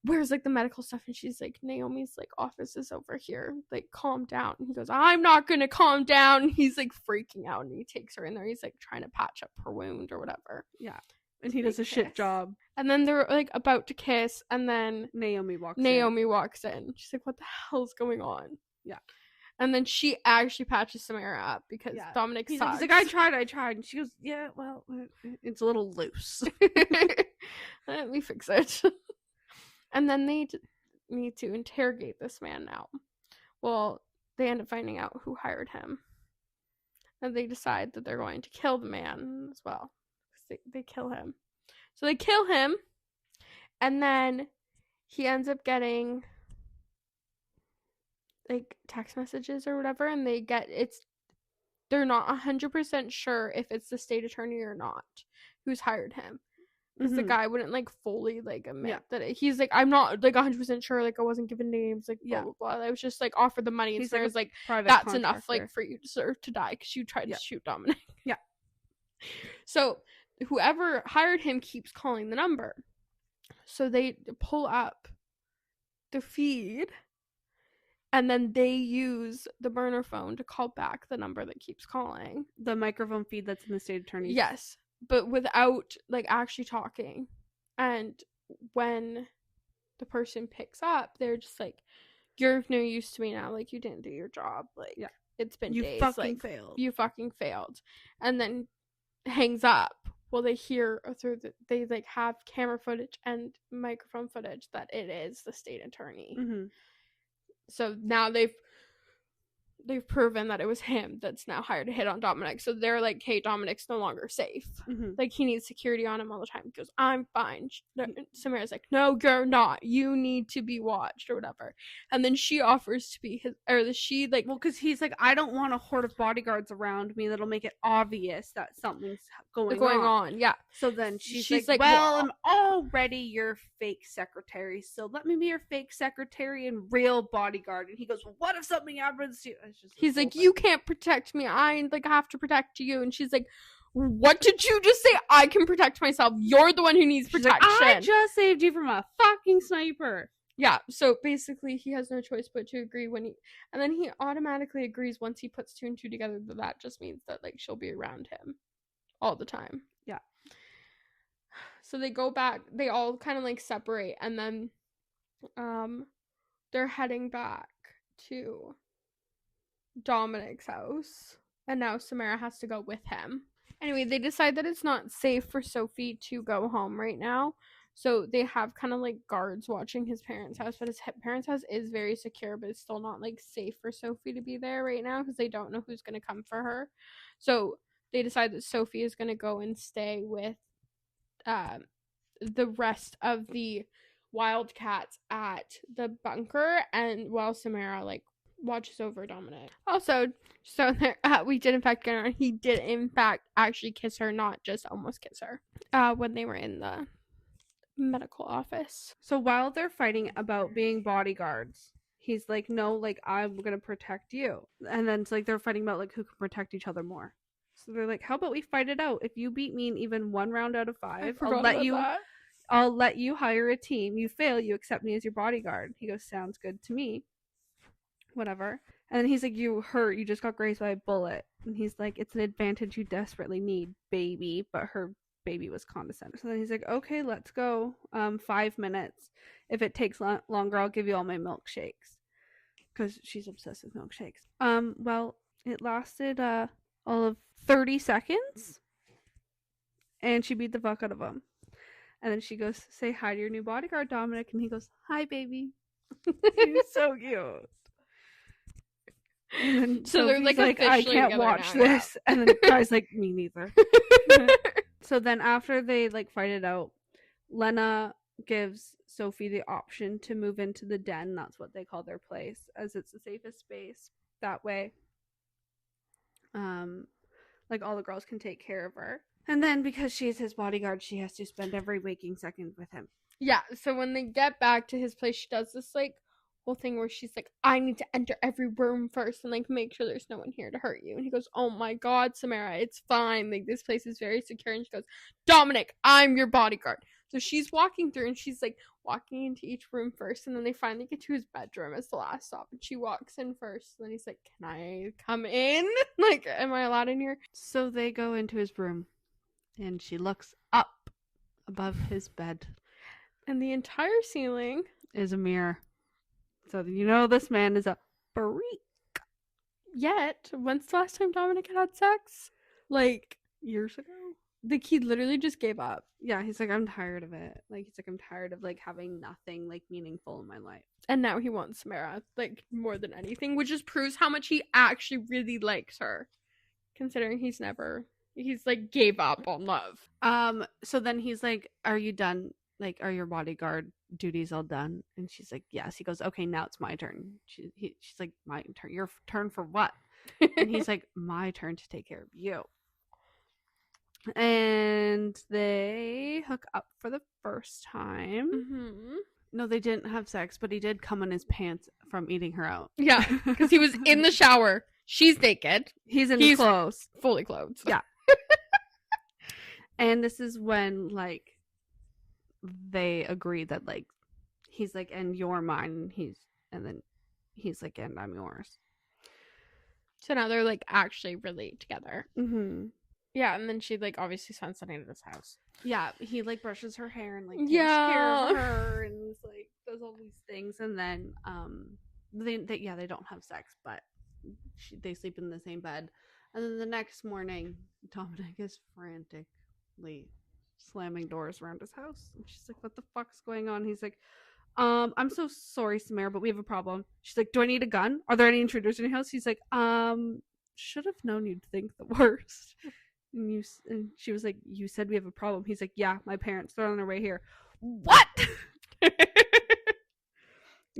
where's like the medical stuff? And she's like, Naomi's like office is over here, like calm down. And he goes, I'm not gonna calm down. And he's like freaking out, and he takes her in there. He's like trying to patch up her wound or whatever. Yeah, and he does a shit job. And then they're like about to kiss, and then Naomi walks in. She's like, what the hell's going on? Yeah. And then she actually patches Samara up because Dominic sucks. He's like, I tried. And she goes, yeah, well, it's a little loose. Let me fix it. And then they need to interrogate this man now. Well, they end up finding out who hired him. And they decide that they're going to kill the man as well. They kill him. So they kill him. And then he ends up getting like text messages or whatever. And they're not 100% sure if it's the state attorney or not who's hired him. Because the guy wouldn't like fully like admit that he's like, I'm not like 100% sure, like I wasn't given names, like blah blah blah. I was just like offered the money, and so like, like that's enough like for you to die because you tried to shoot Dominic. Yeah. So whoever hired him keeps calling the number, so they pull up the feed, and then they use the burner phone to call back the number that keeps calling, the microphone feed that's in the state attorney's. Yes. But without like actually talking. And when the person picks up, they're just like, you're of no use to me now, like you didn't do your job, like it's been days, like you fucking failed. And then hangs up. Well, they hear through they like have camera footage and microphone footage that it is the state attorney. So now they've proven that it was him that's now hired to hit on Dominic. So they're like, hey, Dominic's no longer safe. Like, he needs security on him all the time. He goes, I'm fine. Samara's like, no, you're not. You need to be watched or whatever. And then she offers to be well, because he's like, I don't want a horde of bodyguards around me that'll make it obvious that something's going on. Yeah. So then she's like, well, I'm already your fake secretary, so let me be your fake secretary and real bodyguard. And he goes, well, what if something happens to you? He's like, you can't protect me. I like have to protect you. And she's like, what did you just say? I can protect myself. You're the one who needs protection. Like, I just saved you from a fucking sniper. Yeah. So basically, he has no choice but to agree and then he automatically agrees once he puts two and two together that just means that like she'll be around him all the time. Yeah. So they go back. They all kind of like separate, and then they're heading back to Dominic's house, and now Samara has to go with him. Anyway, they decide that it's not safe for Sophie to go home right now, so they have kind of like guards watching his parents' house, but his parents' house is very secure, but it's still not like safe for Sophie to be there right now because they don't know who's going to come for her. So they decide that Sophie is going to go and stay with the rest of the Wildcats at the bunker, and while Samara like watches over Dominic. Also, so there, we did in fact get her. He did in fact actually kiss her, not just almost kiss her. When they were in the medical office. So while they're fighting about being bodyguards, he's like, no, like I'm gonna protect you. And then it's like they're fighting about like who can protect each other more. So they're like, how about we fight it out? If you beat me in even one round out of 5, I'll let you hire a team. You fail, you accept me as your bodyguard. He goes, sounds good to me. Whatever. And then he's like, you hurt, you just got grazed by a bullet. And he's like, it's an advantage you desperately need, baby. But her baby was condescending. So then he's like, okay, let's go. 5 minutes. If it takes longer, I'll give you all my milkshakes. Because she's obsessed with milkshakes. Well, it lasted all of 30 seconds. And she beat the fuck out of him. And then she goes, say hi to your new bodyguard, Dominic. And he goes, hi, baby. He's so cute. And then so they're like I can't watch this. And then the guy's like, me neither. So then after they like fight it out, Lena gives Sophie the option to move into the den. That's what they call their place, as it's the safest space. That way, like all the girls can take care of her. And then because she's his bodyguard, she has to spend every waking second with him. Yeah, so when they get back to his place, she does this like whole thing where she's like, I need to enter every room first and like make sure there's no one here to hurt you. And he goes, oh my god, Samara, it's fine, like this place is very secure. And she goes, Dominic, I'm your bodyguard. So she's walking through and she's like walking into each room first, and then they finally get to his bedroom as the last stop, and she walks in first, and then he's like, "Can I come in? Like, am I allowed in here?" So they go into his room and she looks up above his bed. And the entire ceiling is a mirror. So you know this man is a freak. Yet, when's the last time Dominic had sex? Like, Years ago? the kid literally just gave up. Yeah, he's like, I'm tired of it. Like, he's like, I'm tired of, like, having nothing, like, meaningful in my life. And now he wants Samara, like, more than anything, which just proves how much he actually really likes her. Considering he's like, gave up on love. So then he's like, are you done? Like, are your bodyguard duties all done? And she's like, yes. He goes, okay, now it's my turn. She's like, my turn. Your turn for what? And he's like, my turn to take care of you. And they hook up for the first time. Mm-hmm. No, they didn't have sex, but he did come in his pants from eating her out. Yeah, because he was in the shower. She's naked. He's in his clothes. Fully clothed. Yeah. And this is when, like, they agree that, like, he's like, and you're mine. And then he's like, and I'm yours. So now they're, like, actually really together. Mm-hmm. Yeah, and then she, like, obviously spends the night at his house. Yeah, he, like, brushes her hair and, like, takes care of her and, like, does all these things. And then, they don't have sex, but they sleep in the same bed. And then the next morning, Dominic is frantically slamming doors around his house. And she's like, what the fuck's going on? He's like, I'm so sorry, Samara, but we have a problem. She's like, do I need a gun? Are there any intruders in your house? He's like, should have known you'd think the worst. And she was like, you said we have a problem. He's like, yeah, my parents, they're on their way here. What? And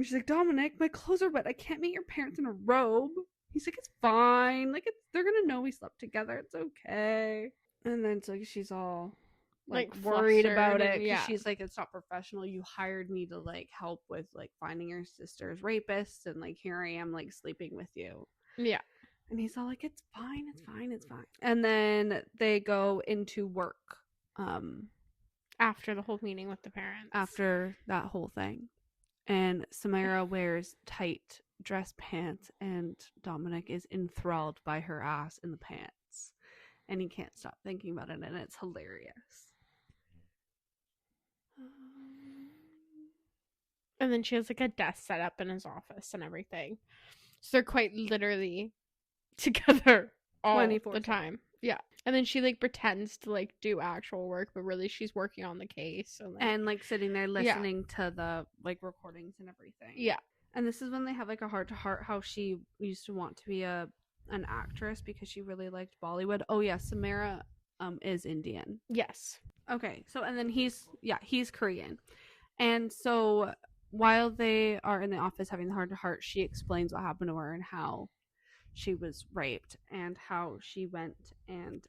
she's like, Dominic, my clothes are wet. I can't meet your parents in a robe. He's like, it's fine. Like, they're gonna know we slept together. It's okay. And then it's like, she's all like worried about it. Yeah. She's like, it's not professional. You hired me to, like, help with, like, finding your sister's rapists, and, like, here I am, like, sleeping with you. Yeah. And he's all like, it's fine, it's fine, it's fine. And then they go into work. After the whole meeting with the parents. After that whole thing. And Samara wears tight dress pants, and Dominic is enthralled by her ass in the pants. And he can't stop thinking about it, and it's hilarious. And then she has, like, a desk set up in his office and everything. So they're quite literally together all 24/7. the time. Yeah. And then she, like, pretends to, like, do actual work, but really she's working on the case. And, like, sitting there listening to the, like, recordings and everything. Yeah. And this is when they have, like, a heart-to-heart, how she used to want to be an actress because she really liked Bollywood. Oh, yeah, Samara is Indian. Yes. Okay, so, and then he's Korean. And so while they are in the office having the heart-to-heart, she explains what happened to her and how she was raped and how she went and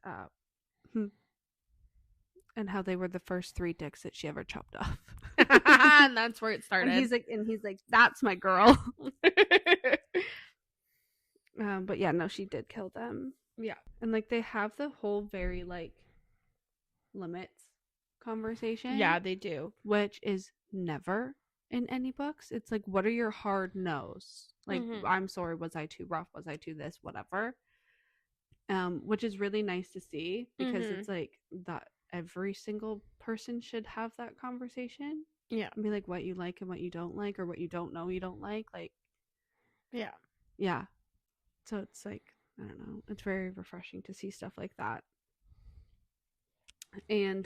how they were the first 3 dicks that she ever chopped off. And that's where it started. And he's like, that's my girl. But yeah, no, she did kill them. Yeah. And, like, they have the whole very, like, limits conversation. Yeah, they do. Which is never in any books. It's like, what are your hard no's? Like, I'm sorry, was I too rough? Was I too this? Whatever. Which is really nice to see because it's like that every single person should have that conversation. Yeah. And be like, what you like and what you don't like, or what you don't know you don't like. Like, yeah. Yeah. So it's like, I don't know. It's very refreshing to see stuff like that. And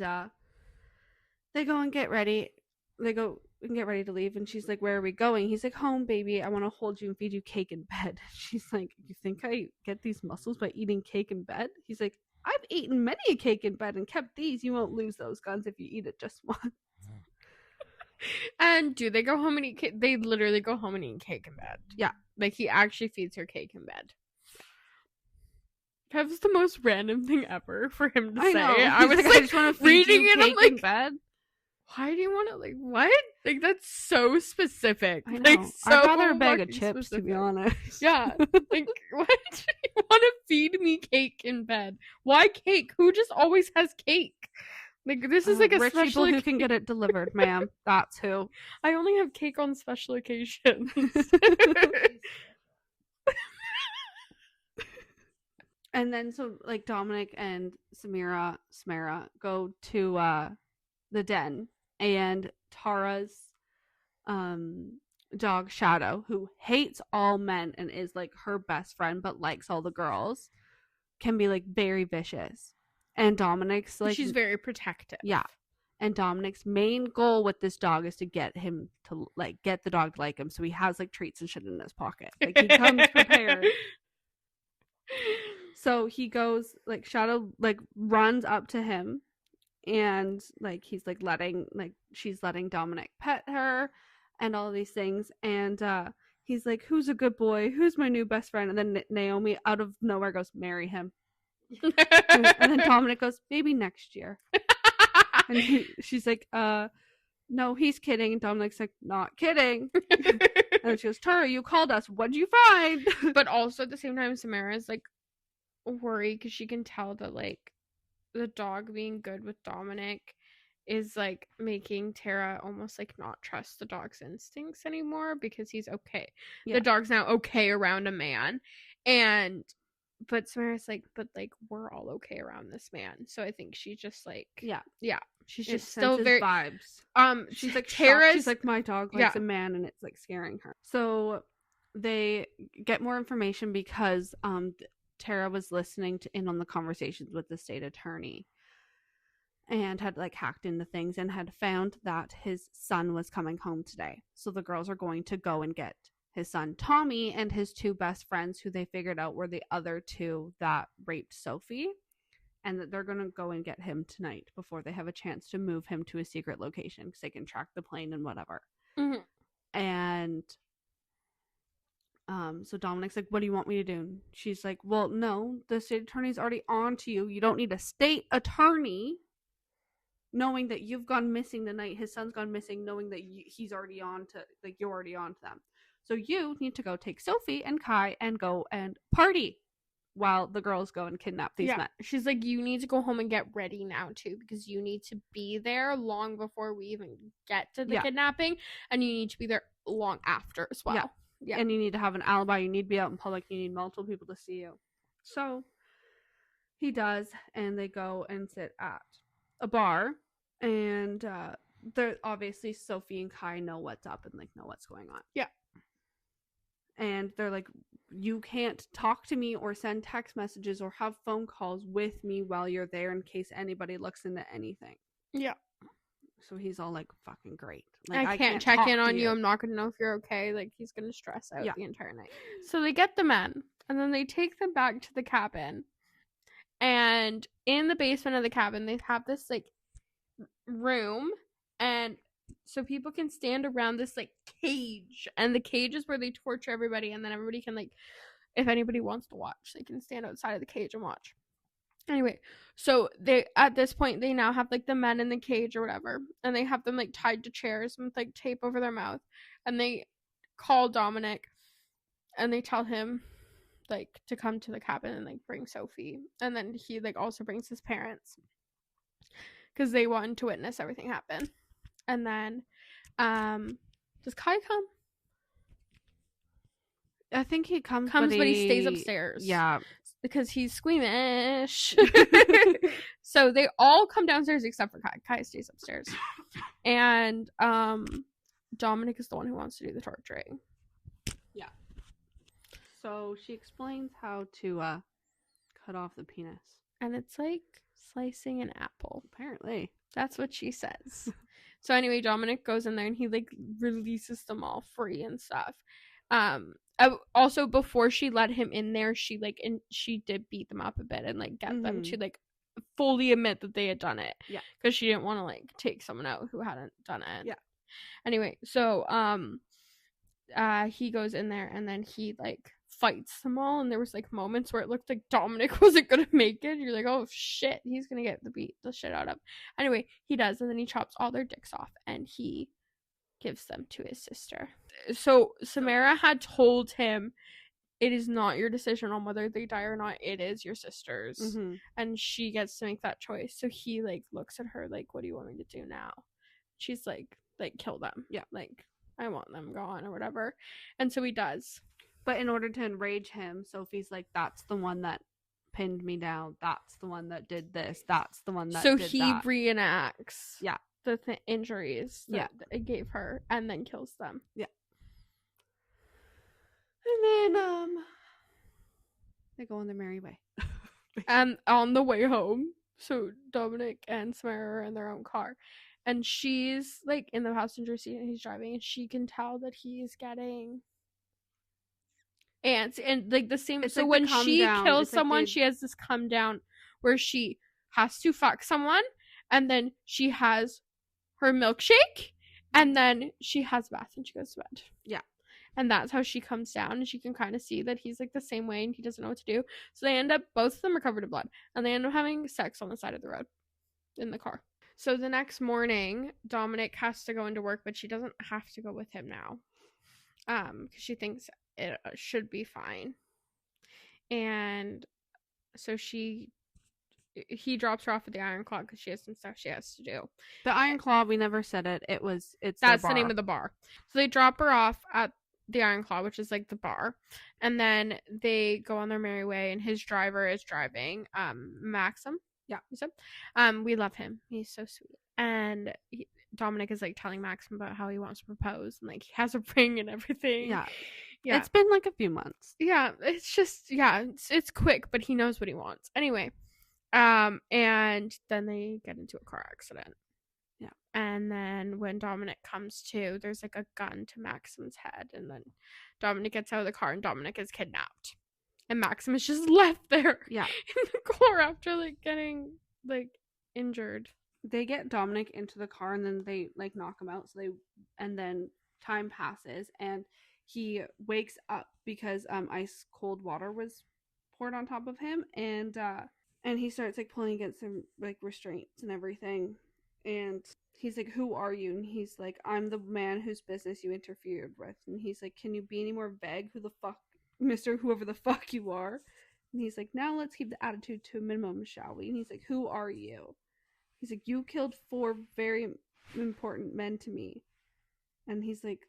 they go and get ready. They go and get ready to leave, and she's like, where are we going? He's like, home, baby. I want to hold you and feed you cake in bed. She's like, you think I get these muscles by eating cake in bed? He's like, I've eaten many a cake in bed and kept these. You won't lose those guns if you eat it just once. And do they go home and eat cake? They literally go home and eat cake in bed. Yeah. Like, he actually feeds her cake in bed. That was the most random thing ever for him to say. Know. I was like, I just want to feed reading you it, cake I'm like, in bed. Why do you want to, like, what? Like, that's so specific. I know. Like, so I'd rather a bag of fucking chips, specific. to be honest. Yeah. Like, what? You want to feed me cake in bed? Why cake? Who just always has cake? Like, this is like a rich special people who can get it delivered, ma'am. That's who. I only have cake on special occasions. And then so like Dominic and Samira go to the den, and Tara's dog Shadow, who hates all men and is like her best friend but likes all the girls, can be like very vicious. And Dominic's like, she's very protective. Yeah. And Dominic's main goal with this dog is to get him to like get the dog to like him, so he has like treats and shit in his pocket. Like he comes prepared. So he goes, like Shadow like runs up to him, and like he's like she's letting Dominic pet her and all these things, and he's like, who's a good boy, who's my new best friend? And then Naomi out of nowhere goes, marry him. And then Dominic goes, maybe next year. And she's like, no, he's kidding. And Dominic's like, not kidding. And she goes, Tara, you called us, what'd you find? But also at the same time, Samara's like worried because she can tell that like the dog being good with Dominic is like making Tara almost like not trust the dog's instincts anymore, because he's okay. Yeah. The dog's now okay around a man. But Samara's like, but like we're all okay around this man. So I think she's just like, yeah. She's just still very vibes. She's like Tara's. She's like, my dog likes a man, and it's like scaring her. So they get more information because Tara was listening in on the conversations with the state attorney, and had like hacked into things and had found that his son was coming home today. So the girls are going to go and get his son Tommy and his two best friends, who they figured out were the other two that raped Sophie, and that they're going to go and get him tonight before they have a chance to move him to a secret location because they can track the plane and whatever. Mm-hmm. And so Dominic's like, what do you want me to do? She's like, well, no, the state attorney's already on to you. You don't need a state attorney knowing that you've gone missing the night his son's gone missing, knowing that he's already on to, like, you're already on to them. So you need to go take Sophie and Kai and go and party while the girls go and kidnap these men. She's like, you need to go home and get ready now too, because you need to be there long before we even get to the kidnapping, and you need to be there long after as well. Yeah. And you need to have an alibi. You need to be out in public. You need multiple people to see you. So he does, and they go and sit at a bar, and they're obviously Sophie and Kai know what's up and like know what's going on. Yeah. And they're like, you can't talk to me or send text messages or have phone calls with me while you're there in case anybody looks into anything. Yeah. So he's all like, fucking great. Like, I can't check in on you. I'm not going to know if you're okay. Like, he's going to stress out the entire night. So they get the men, and then they take them back to the cabin. And in the basement of the cabin, they have this, like, room. And so people can stand around this, like, cage. And the cage is where they torture everybody. And then everybody can, like, if anybody wants to watch, they can stand outside of the cage and watch. Anyway, so they, at this point, they now have, like, the men in the cage or whatever. And they have them, like, tied to chairs with, like, tape over their mouth. And they call Dominic. And they tell him, like, to come to the cabin and, like, bring Sophie. And then he, like, also brings his parents. Because they wanted to witness everything happen. And then, does Kai come? I think he comes, but he stays upstairs. Yeah. Because he's squeamish. So they all come downstairs except for Kai. Kai stays upstairs. And Dominic is the one who wants to do the torturing. Yeah. So she explains how to cut off the penis. And it's like slicing an apple. Apparently. That's what she says. So anyway, Dominic goes in there and he, like, releases them all free and stuff. Also, before she let him in there, she did beat them up a bit and, like, get them to, like, fully admit that they had done it. Yeah. Because she didn't want to, like, take someone out who hadn't done it. Yeah. Anyway, so he goes in there and then he, like, fights them all, and there was, like, moments where it looked like Dominic wasn't gonna make it. You're like, oh shit, he's gonna get the shit out of. Anyway, he does, and then he chops all their dicks off and he gives them to his sister. So Samara had told him it is not your decision on whether they die or not. It is your sister's. Mm-hmm. And she gets to make that choice. So he, like, looks at her like, what do you want me to do now? She's like, kill them. Yeah. Like, I want them gone or whatever. And so he does. But in order to enrage him, Sophie's like, that's the one that pinned me down. That's the one that did this. That's the one that So did he that. reenacts Yeah. the injuries that it gave her and then kills them. Yeah. And then they go on their merry way. And on the way home, so Dominic and Samara are in their own car. And she's, like, in the passenger seat and he's driving, and she can tell that he's getting ants. And, like, the same. It's so like when the come she down. kills It's like someone, the- she has this come down where she has to fuck someone, and then she has her milkshake, and then she has a bath and she goes to bed. Yeah. And that's how she comes down, and she can kind of see that he's, like, the same way and he doesn't know what to do. So they end up, both of them are covered in blood, and they end up having sex on the side of the road in the car. So the next morning, Dominic has to go into work, but she doesn't have to go with him now. Because she thinks it should be fine. And so he drops her off at the Iron Claw because she has some stuff she has to do. The Iron Claw, we never said it. It's That's the name of the bar. So they drop her off at the Iron Claw, which is, like, the bar. And then they go on their merry way, and his driver is driving, Maxim. Yeah. You said? We love him. He's so sweet. And Dominic is, like, telling Maxim about how he wants to propose, and, like, he has a ring and everything. Yeah. Yeah. It's been like a few months. Yeah, it's just, yeah, it's quick, but he knows what he wants. Anyway, and then they get into a car accident. Yeah. And then when Dominic comes to, there's, like, a gun to Maxim's head, and then Dominic gets out of the car and Dominic is kidnapped. And Maxim is just left there Yeah. in the car after, like, getting, like, injured. They get Dominic into the car and then they, like, knock him out. And then time passes and he wakes up because ice cold water was poured on top of him, and he starts, like, pulling against some, like, restraints and everything. And he's like, who are you? And he's like, I'm the man whose business you interfered with. And he's like, can you be any more vague? Who the fuck, Mr. Whoever the fuck you are? And he's like, now let's keep the attitude to a minimum, shall we? And he's like, who are you? He's like, you killed 4 very important men to me. And he's like,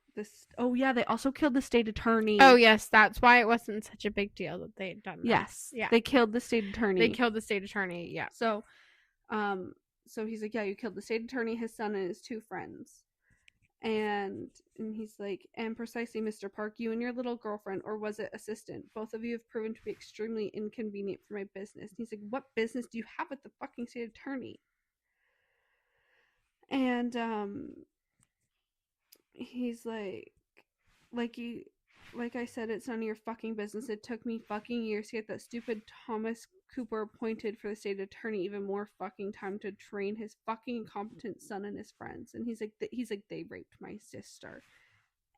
oh yeah, they also killed the state attorney. Oh yes, that's why it wasn't such a big deal that they'd done that. Yes. Yeah. They killed the state attorney. They killed the state attorney, yeah. So he's like, yeah, you killed the state attorney, his son, and his 2 friends. And he's like, and precisely, Mr. Park, you and your little girlfriend, or was it assistant, both of you have proven to be extremely inconvenient for my business. And he's like, what business do you have with the fucking state attorney? And he's like I said, it's none of your fucking business. It took me fucking years to get that stupid Thomas Cooper appointed for the state attorney, even more fucking time to train his fucking incompetent son and his friends. And he's like, they raped my sister.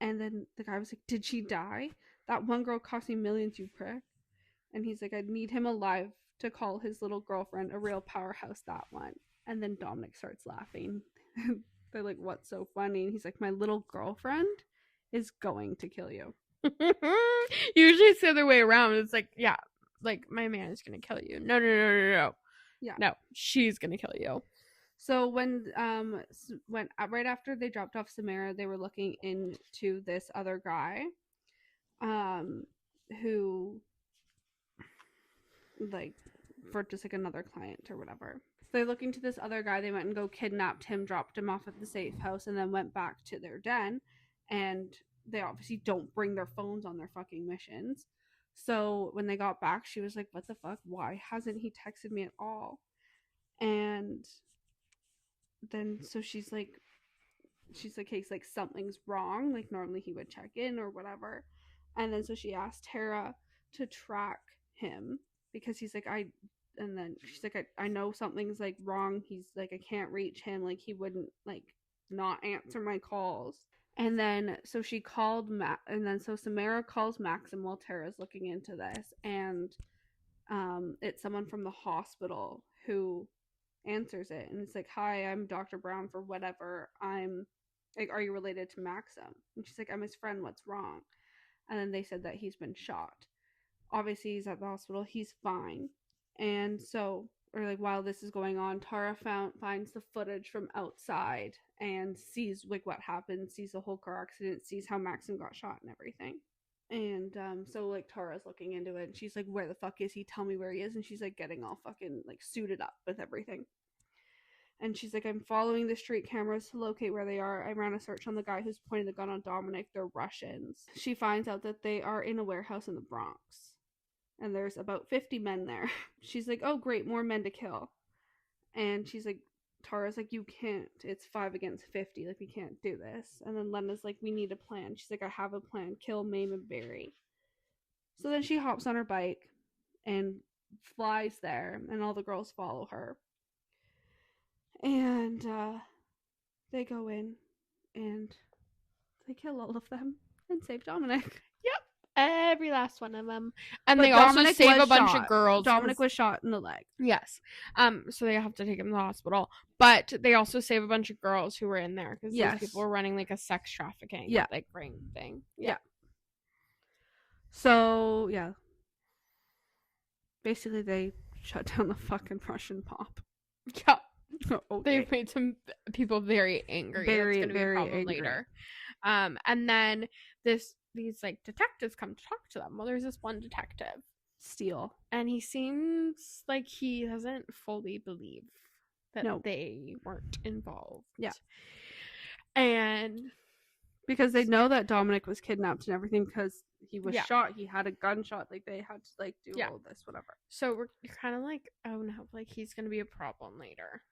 And then the guy was like, did she die? That one girl cost me millions, you prick. And he's like, I'd need him alive to call his little girlfriend a real powerhouse, that one. And then Dominic starts laughing. They're like, what's so funny? And he's like, my little girlfriend is going to kill you. Usually it's the other way around. It's like, yeah, like, my man is gonna kill you. No. Yeah. No, she's gonna kill you. So when right after they dropped off Samara, they were looking into this other guy, who, like, for just, like, another client or whatever. They're looking to this other guy. They went and kidnapped him, dropped him off at the safe house, and then went back to their den. And they obviously don't bring their phones on their fucking missions. So when they got back, she was like, what the fuck? Why hasn't he texted me at all? And then so she's like, hey, like, something's wrong. Like, normally he would check in or whatever. And then so she asked Tara to track him because he's like, and then she's like, I know something's, like, wrong. He's like, I can't reach him. Like, he wouldn't, like, not answer my calls. And then so she called and then so Samara calls Maxim while Tara's looking into this, and it's someone from the hospital who answers it, and it's like, hi, I'm Dr. Brown for whatever. I'm like, are you related to Maxim? And she's like, I'm his friend, what's wrong? And then they said that he's been shot. obviously he's at the hospital. He's fine. And so, or like while this is going on, Tara finds the footage from outside and sees like what happened, sees the whole car accident, sees how Maxim got shot and everything. And so like Tara's looking into it and she's like, where the fuck is he? Tell me where he is. And she's like getting all fucking like suited up with everything. And she's like, I'm following the street cameras to locate where they are. I ran a search on the guy who's pointing the gun on Dominic. They're Russians. She finds out that they are in a warehouse in the Bronx. And there's about 50 men there. She's like, oh great, more men to kill. And she's like, Tara's like, you can't. It's 5 against 50. Like, we can't do this. And then Lena's like, we need a plan. She's like, I have a plan. Kill, maim, and bury. So then she hops on her bike and flies there. And all the girls follow her. And they go in and they kill all of them and save Dominic. Every last one of them. And But they also Dominic save was a bunch shot. of girls. Dominic was shot in the leg. Yes. So they have to take him to the hospital. But they also save a bunch of girls who were in there because Yes. these people were running like a sex trafficking like ring thing. Yeah. So, yeah. Basically, they shut down the fucking Russian pop. Yeah. Okay. They've made some people very angry. Very, That's gonna very be a problem angry. later. And then these like detectives come to talk to them. Well, there's this one detective, Steele. and he seems like he doesn't fully believe that No. they weren't involved. Yeah. And Because they know that Dominic was kidnapped and everything because he was Yeah. shot. He had a gunshot. Like, they had to, like, do Yeah. all this, whatever. so you're kind of like, oh no, like he's gonna be a problem later.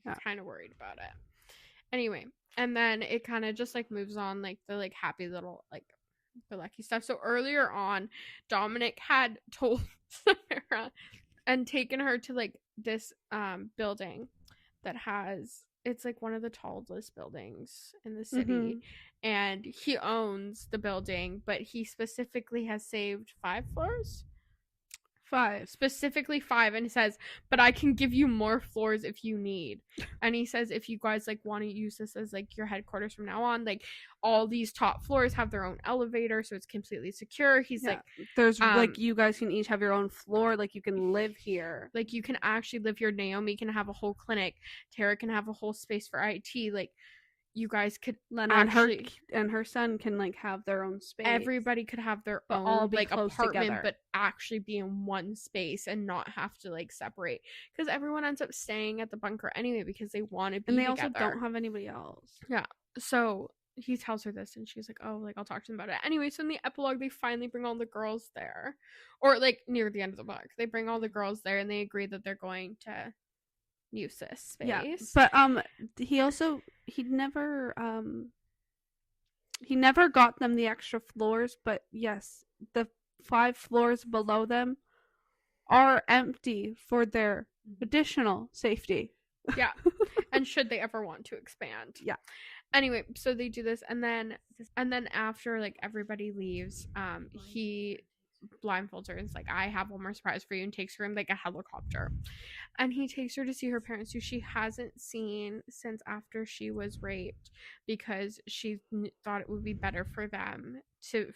Yeah. Kind of worried about it. Anyway, and then it kind of just like moves on, like the like happy little like the lucky stuff. So earlier on, Dominic had told Sarah and taken her to like this building that it's like one of the tallest buildings in the city. Mhm. And he owns the building, but he specifically has saved 5 floors. 5. Specifically 5, and he says, but I can give you more floors if you need. And he says, if you guys like want to use this as like your headquarters from now on, like all these top floors have their own elevator, so it's completely secure. He's Yeah. like There's, like, you guys can each have your own floor. Like, you can live here. like you can actually live here. Naomi can have a whole clinic. Tara can have a whole space for IT. Like, you guys could Lena actually, and her son can, like, have their own space. everybody could have their But own all be like close apartment, together. but actually be in one space and not have to like separate, because everyone ends up staying at the bunker anyway because they want to be And they together. also don't have anybody else. So he tells her this and she's like, oh, like I'll talk to them about it anyway. So in the epilogue, they finally bring all the girls there, or like near the end of the book, they bring all the girls there and they agree that they're going to use this space. Yeah, but he never got them the extra floors, but yes, the 5 floors below them are empty for their additional safety. Yeah. And should they ever want to expand. Yeah. Anyway, so they do this, and then after like everybody leaves, he blindfolds her and is like, I have one more surprise for you, and takes her in like a helicopter. And he takes her to see her parents, who she hasn't seen since after she was raped, because she thought it would be better for them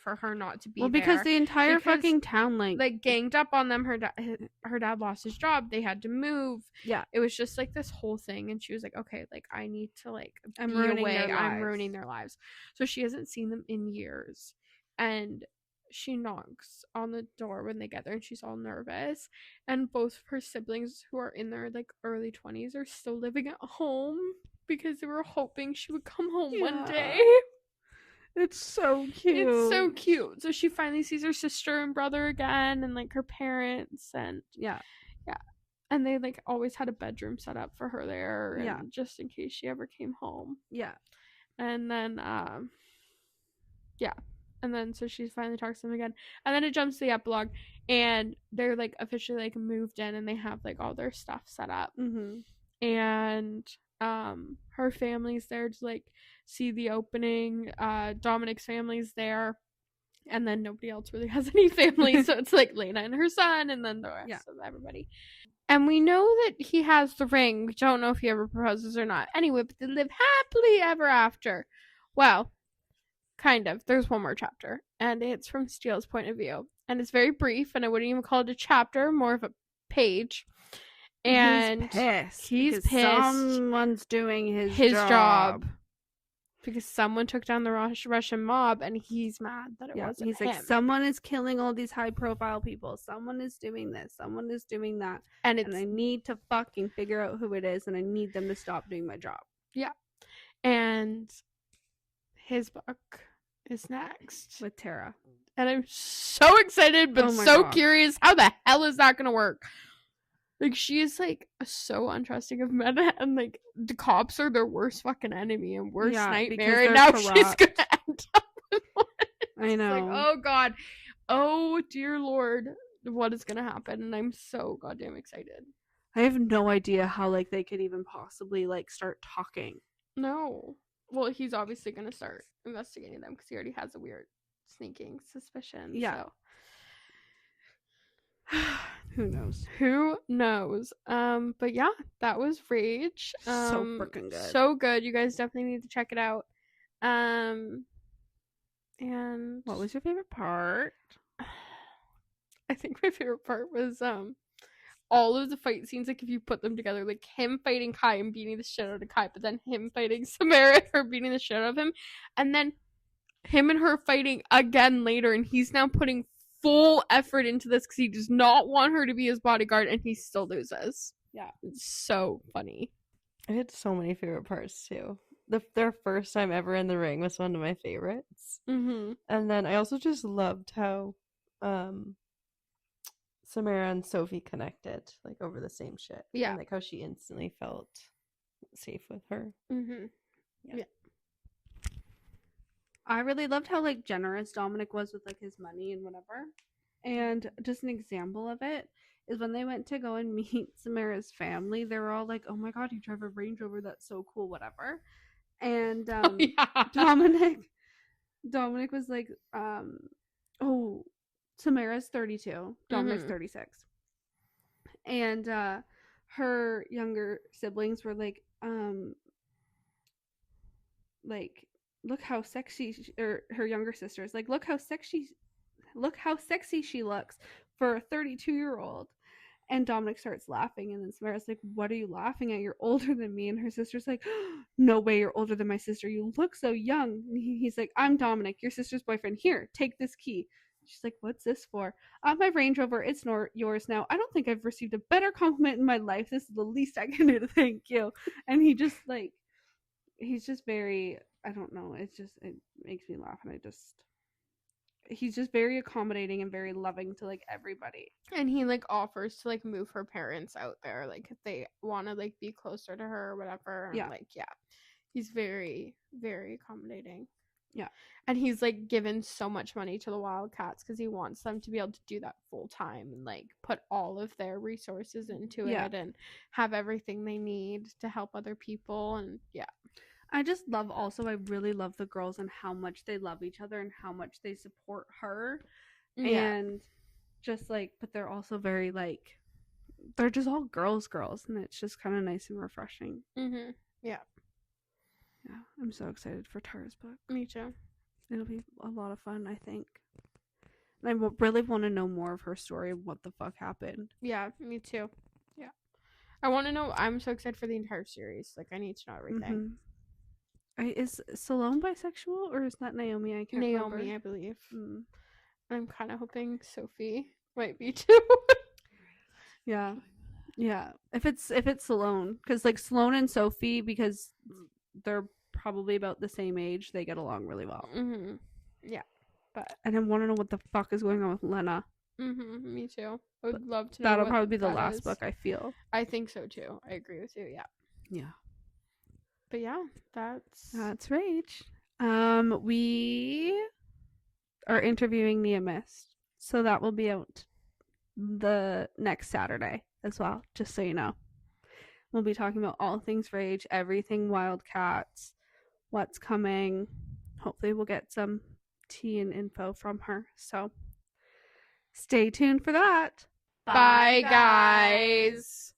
for her not to be Well, because there. the entire Because, fucking town like ganged up on them. Her dad lost his job. They had to move. Yeah. It was just like this whole thing, and she was like, okay, like I need to like I'm be ruining away. their I'm lives. ruining their lives. So she hasn't seen them in years, and she knocks on the door when they get there, and she's all nervous. And both of her siblings, who are in their like early 20s, are still living at home because they were hoping she would come home one Yeah. day. it's so cute. It's so cute. So she finally sees her sister and brother again, and like her parents, and Yeah. and they like always had a bedroom set up for her there, and Yeah. just in case she ever came home. Yeah. And then and then so she finally talks to them again, and then it jumps to the epilogue, and they're like officially like moved in, and they have like all their stuff set up, Mm-hmm. and her family's there to like see the opening. Dominic's family's there, and then nobody else really has any family, so it's like Lena and her son, and then the rest of everybody. And we know that he has the ring. We don't know if he ever proposes or not. Anyway, but they live happily ever after. Well, kind of. There's one more chapter, and it's from Steele's point of view. and it's very brief, and I wouldn't even call it a chapter, more of a page. And he's pissed. Someone's doing his job. Because someone took down the Russian mob, and he's mad that it wasn't he's him. like, someone is killing all these high-profile people. Someone is doing this. Someone is doing that. And I need to fucking figure out who it is, and I need them to stop doing my job. Yeah. And his book is next. With Tara. And I'm so excited, but so curious. How the hell is that going to work? Like, she is, like, so untrusting of men, and, like, the cops are their worst fucking enemy and worst nightmare, and now corrupt. She's gonna end up with one. I know. Like, oh, God. Oh, dear Lord. What is gonna happen? And I'm so goddamn excited. I have no idea how, like, they could even possibly, like, start talking. No. Well, he's obviously gonna start investigating them, because he already has a weird sneaking suspicion. Yeah. So. Who knows? But yeah, that was Rage. So freaking good. So good. You guys definitely need to check it out. And what was your favorite part? I think my favorite part was all of the fight scenes, like if you put them together, like him fighting Kai and beating the shit out of Kai, but then him fighting Samara for beating the shit out of him, and then him and her fighting again later, and he's now putting full effort into this because he does not want her to be his bodyguard, and he still loses. Yeah. It's so funny. I had so many favorite parts too. Their first time ever in the ring was one of my favorites. Mm-hmm. And then I also just loved how Samara and Sophie connected, like, over the same shit. Yeah. And, like, how she instantly felt safe with her. Mm-hmm. Yeah. I really loved how, like, generous Dominic was with, like, his money and whatever. And just an example of it is when they went to go and meet Samara's family, they were all like, oh my God, you drive a Range Rover, that's so cool, whatever. And Dominic was like, Samara's 32, Dominic's 36. And her younger siblings were like, look how sexy or her younger sisters, like, look how sexy she looks for a 32-year-old. And Dominic starts laughing, and then Samara's like, what are you laughing at? You're older than me. And her sister's like, no way you're older than my sister. You look so young. And he's like, I'm Dominic, your sister's boyfriend. Here, take this key. She's like, what's this for? My Range Rover, it's yours now. I don't think I've received a better compliment in my life. This is the least I can do to thank you. And he just, like, he's just very, I don't know, it makes me laugh, and he's just very accommodating and very loving to, like, everybody. And he, like, offers to, like, move her parents out there, like, if they want to, like, be closer to her or whatever. And, like, he's very, very accommodating. Yeah. And he's, like, given so much money to the Wildcats because he wants them to be able to do that full time and, like, put all of their resources into it and have everything they need to help other people. And I just love, also, I really love the girls and how much they love each other and how much they support her. And just, like, but they're also very, like, they're just all girls, and it's just kind of nice and refreshing. Mm-hmm. Yeah, I'm so excited for Tara's book. Me too. It'll be a lot of fun, I think. And I really want to know more of her story of what the fuck happened. Yeah, me too. Yeah. I want to know, I'm so excited for the entire series. Like, I need to know everything. Mm-hmm. Is Salome bisexual, or is that Naomi? I can't remember. Naomi, I believe. I'm kind of hoping Sophie might be too. Yeah. If it's Salome, because, like, Sloane and Sophie, because they're probably about the same age, they get along really well. Mm-hmm. Yeah, and I want to know what the fuck is going on with Lena. Mm-hmm. Me too. I would love to know. That'll probably be the last book, I feel. I think so too. I agree with you. Yeah. But yeah, that's Rage. We are interviewing Nia Myst, so that will be out the next Saturday as well, just so you know. We'll be talking about all things Rage, everything Wildcats, what's coming. Hopefully we'll get some tea and info from her, so stay tuned for that. Bye guys.